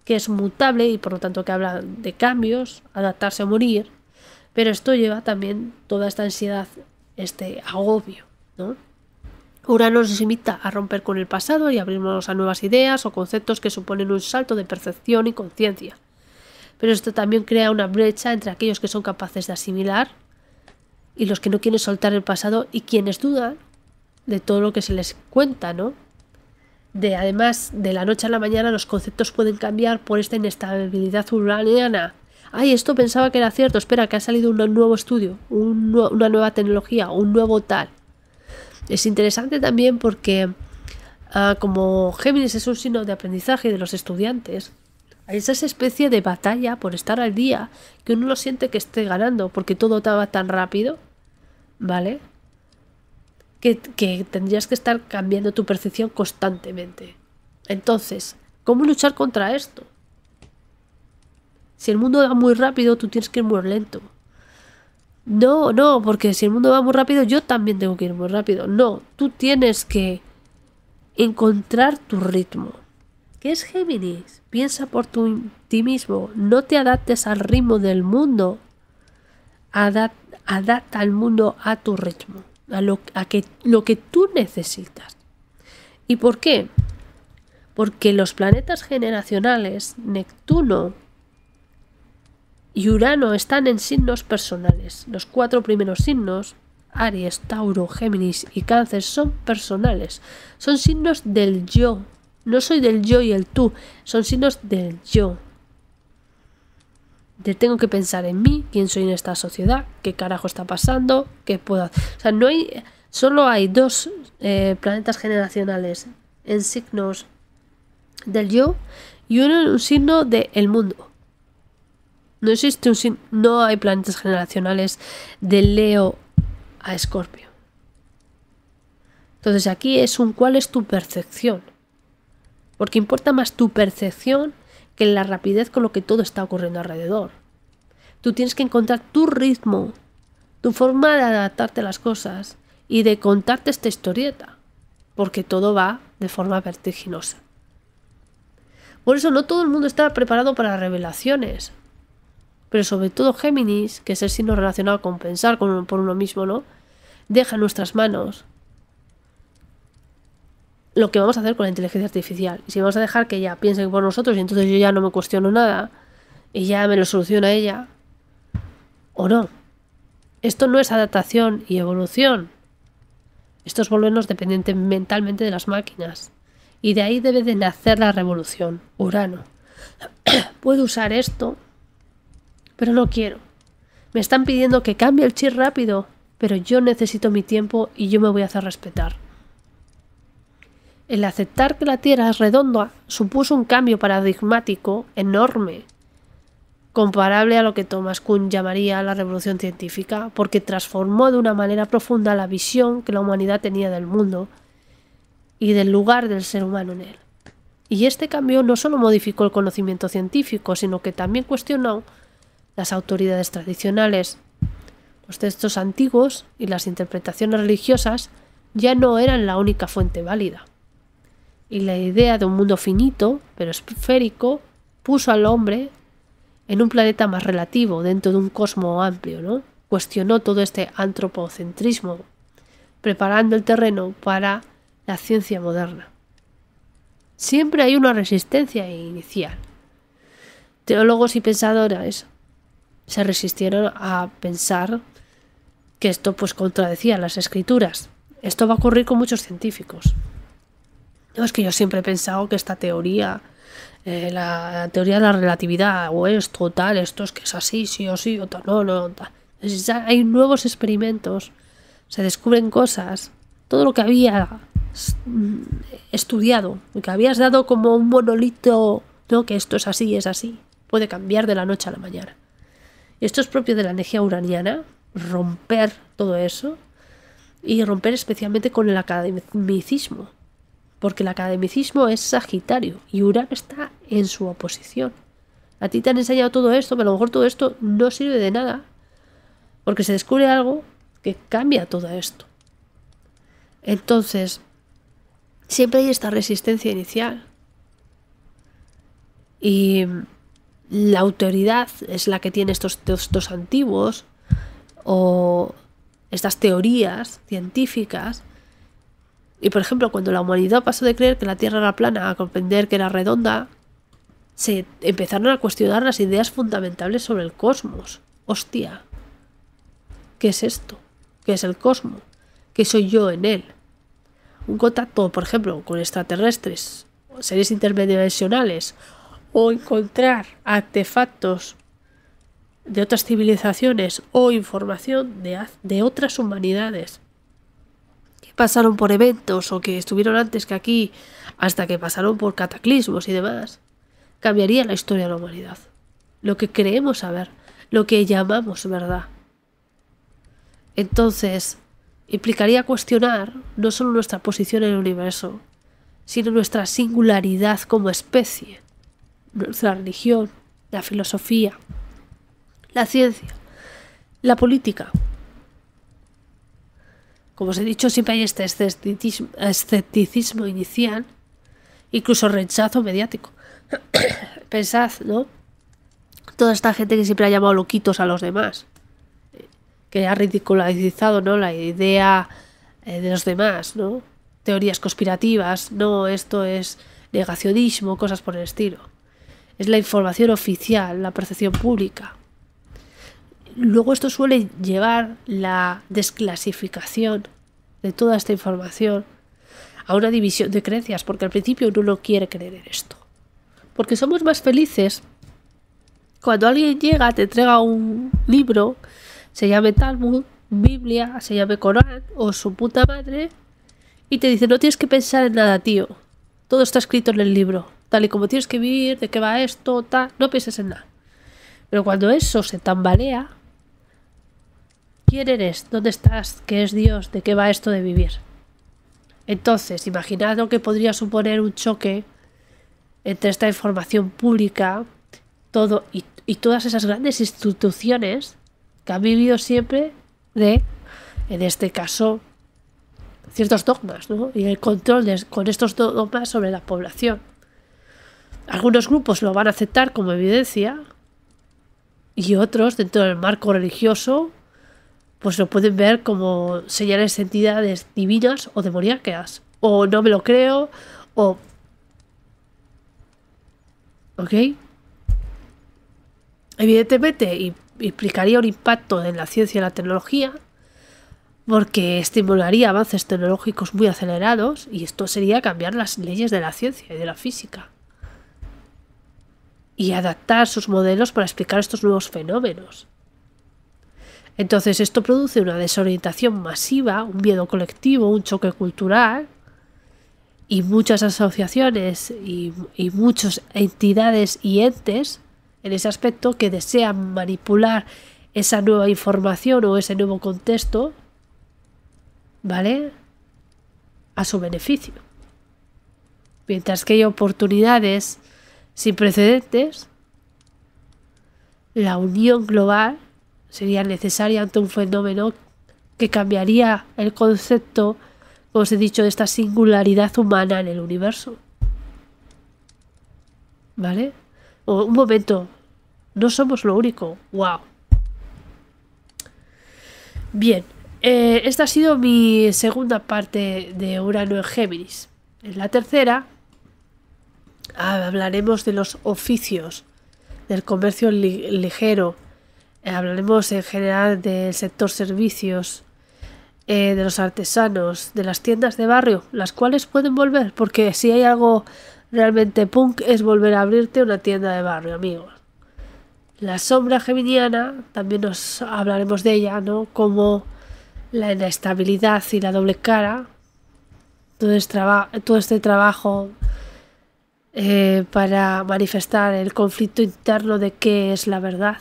que es mutable y por lo tanto que habla de cambios, adaptarse o morir, pero esto lleva también toda esta ansiedad, este agobio, ¿no? Urano nos invita a romper con el pasado y abrirnos a nuevas ideas o conceptos que suponen un salto de percepción y conciencia. Pero esto también crea una brecha entre aquellos que son capaces de asimilar y los que no quieren soltar el pasado y quienes dudan de todo lo que se les cuenta, ¿no? Además, de la noche a la mañana los conceptos pueden cambiar por esta inestabilidad uraniana. Ay, esto pensaba que era cierto, espera, que ha salido un nuevo estudio, una nueva tecnología, un nuevo tal. Es interesante también porque como Géminis es un signo de aprendizaje de los estudiantes, hay esa especie de batalla por estar al día que uno lo siente que esté ganando porque todo va tan rápido, ¿vale? Que tendrías que estar cambiando tu percepción constantemente. Entonces, ¿cómo luchar contra esto? Si el mundo va muy rápido, tú tienes que ir muy lento. No, porque si el mundo va muy rápido, yo también tengo que ir muy rápido. No, tú tienes que encontrar tu ritmo. ¿Qué es Géminis? Piensa por ti mismo. No te adaptes al ritmo del mundo. Adapta al mundo a tu ritmo. Lo que tú necesitas. ¿Y por qué? Porque los planetas generacionales, Neptuno y Urano, están en signos personales. Los 4 primeros signos, Aries, Tauro, Géminis y Cáncer, son personales. Son signos del yo. No soy del yo y el tú. Son signos del yo. Tengo que pensar en mí, quién soy en esta sociedad, qué carajo está pasando, qué puedo hacer. O sea, solo hay 2 planetas generacionales en signos del yo y uno en un signo del mundo. No hay planetas generacionales de Leo a Escorpio. Entonces aquí es cuál es tu percepción. Porque importa más tu percepción que la rapidez con lo que todo está ocurriendo alrededor. Tú tienes que encontrar tu ritmo, tu forma de adaptarte a las cosas y de contarte esta historieta, porque todo va de forma vertiginosa. Por eso no todo el mundo está preparado para revelaciones, pero sobre todo Géminis, que es el signo relacionado con pensar por uno mismo, ¿no? Deja en nuestras manos lo que vamos a hacer con la inteligencia artificial. Y si vamos a dejar que ella piense por nosotros y entonces yo ya no me cuestiono nada y ya me lo soluciona ella, o no. Esto no es adaptación y evolución. Esto es volvernos dependientes mentalmente de las máquinas. Y de ahí debe de nacer la revolución. Urano. Puedo usar esto, pero no quiero. Me están pidiendo que cambie el chip rápido, pero yo necesito mi tiempo y yo me voy a hacer respetar. El aceptar que la Tierra es redonda supuso un cambio paradigmático enorme, comparable a lo que Thomas Kuhn llamaría la revolución científica, porque transformó de una manera profunda la visión que la humanidad tenía del mundo y del lugar del ser humano en él. Y este cambio no solo modificó el conocimiento científico, sino que también cuestionó las autoridades tradicionales. Los textos antiguos y las interpretaciones religiosas ya no eran la única fuente válida. Y la idea de un mundo finito, pero esférico, puso al hombre en un planeta más relativo, dentro de un cosmos amplio, ¿no? Cuestionó todo este antropocentrismo, preparando el terreno para la ciencia moderna. Siempre hay una resistencia inicial. Teólogos y pensadores se resistieron a pensar que esto pues contradecía las escrituras. Esto va a ocurrir con muchos científicos. No, es que yo siempre he pensado que esta teoría, la teoría de la relatividad, o esto, tal, esto es que es así, sí o sí, o tal, no, tal. Entonces ya hay nuevos experimentos, se descubren cosas, todo lo que había estudiado, lo que habías dado como un monolito, no, que esto es así, puede cambiar de la noche a la mañana. Y esto es propio de la energía uraniana, romper todo eso y romper especialmente con el academicismo, porque el academicismo es Sagitario y Urano está en su oposición. A ti te han enseñado todo esto, pero a lo mejor todo esto no sirve de nada, porque se descubre algo que cambia todo esto. Entonces, siempre hay esta resistencia inicial. Y la autoridad es la que tiene estos textos antiguos o estas teorías científicas. Y por ejemplo, cuando la humanidad pasó de creer que la Tierra era plana a comprender que era redonda, se empezaron a cuestionar las ideas fundamentales sobre el cosmos. Hostia, ¿qué es esto? ¿Qué es el cosmos? ¿Qué soy yo en él? Un contacto, por ejemplo, con extraterrestres, seres interdimensionales, o encontrar artefactos de otras civilizaciones o información de otras humanidades que pasaron por eventos o que estuvieron antes que aquí, hasta que pasaron por cataclismos y demás, cambiaría la historia de la humanidad. Lo que creemos saber, lo que llamamos verdad. Entonces, implicaría cuestionar no solo nuestra posición en el universo, sino nuestra singularidad como especie, nuestra religión, la filosofía, la ciencia, la política. Como os he dicho, siempre hay este escepticismo inicial, incluso rechazo mediático. Pensad, ¿no? Toda esta gente que siempre ha llamado loquitos a los demás, que ha ridiculizado, ¿no?, la idea de los demás, ¿no? Teorías conspirativas, no, esto es negacionismo, cosas por el estilo. Es la información oficial, la percepción pública. Luego esto suele llevar la desclasificación de toda esta información a una división de creencias, porque al principio uno no quiere creer en esto. Porque somos más felices cuando alguien llega, te entrega un libro, se llame Talmud, Biblia, se llame Corán o su puta madre, y te dice, no tienes que pensar en nada, tío. Todo está escrito en el libro. Tal y como tienes que vivir, de qué va esto, tal, no pienses en nada. Pero cuando eso se tambalea, ¿quién eres? ¿Dónde estás? ¿Qué es Dios? ¿De qué va esto de vivir? Entonces, imaginad lo que podría suponer un choque entre esta información pública todo y todas esas grandes instituciones que han vivido siempre de, en este caso, ciertos dogmas, ¿no? Y el control con estos dogmas sobre la población. Algunos grupos lo van a aceptar como evidencia y otros, dentro del marco religioso, pues lo pueden ver como señales de entidades divinas o demoníacas. O no me lo creo, o... ¿Ok? Evidentemente implicaría un impacto en la ciencia y la tecnología, porque estimularía avances tecnológicos muy acelerados, y esto sería cambiar las leyes de la ciencia y de la física y adaptar sus modelos para explicar estos nuevos fenómenos. Entonces esto produce una desorientación masiva, un miedo colectivo, un choque cultural, y muchas asociaciones y muchas entidades y entes en ese aspecto que desean manipular esa nueva información o ese nuevo contexto, ¿vale?, a su beneficio. Mientras que hay oportunidades sin precedentes, la unión global sería necesaria ante un fenómeno que cambiaría el concepto, como os he dicho, de esta singularidad humana en el universo. ¿Vale? Un momento, no somos lo único. ¡Wow! Bien, esta ha sido mi segunda parte de Urano en Géminis. En la tercera hablaremos de los oficios, del comercio ligero, hablaremos en general del sector servicios, de los artesanos, de las tiendas de barrio, las cuales pueden volver, porque si hay algo realmente punk es volver a abrirte una tienda de barrio, amigos. La sombra geminiana, también nos hablaremos de ella, ¿no? Como la inestabilidad y la doble cara, todo este trabajo para manifestar el conflicto interno de qué es la verdad,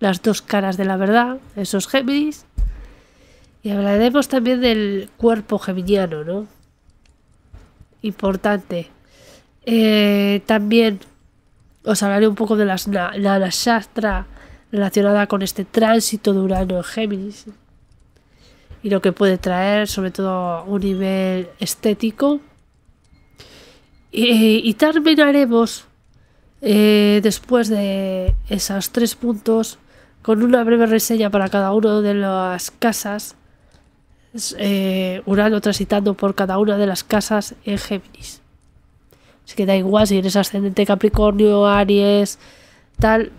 las dos caras de la verdad, esos Géminis. Y hablaremos también del cuerpo geminiano, ¿no? Importante. También os hablaré un poco de la nakshatra relacionada con este tránsito de Urano en Géminis y lo que puede traer, sobre todo a un nivel estético. Y terminaremos después de esos 3 puntos con una breve reseña para cada una de las casas. Urano transitando por cada una de las casas en Géminis. Así que da igual si eres ascendente Capricornio, Aries, tal,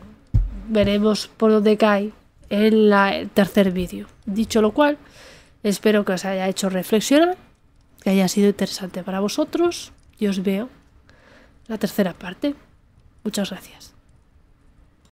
veremos por dónde cae en el tercer vídeo. Dicho lo cual, espero que os haya hecho reflexionar, que haya sido interesante para vosotros y os veo en la tercera parte. Muchas gracias.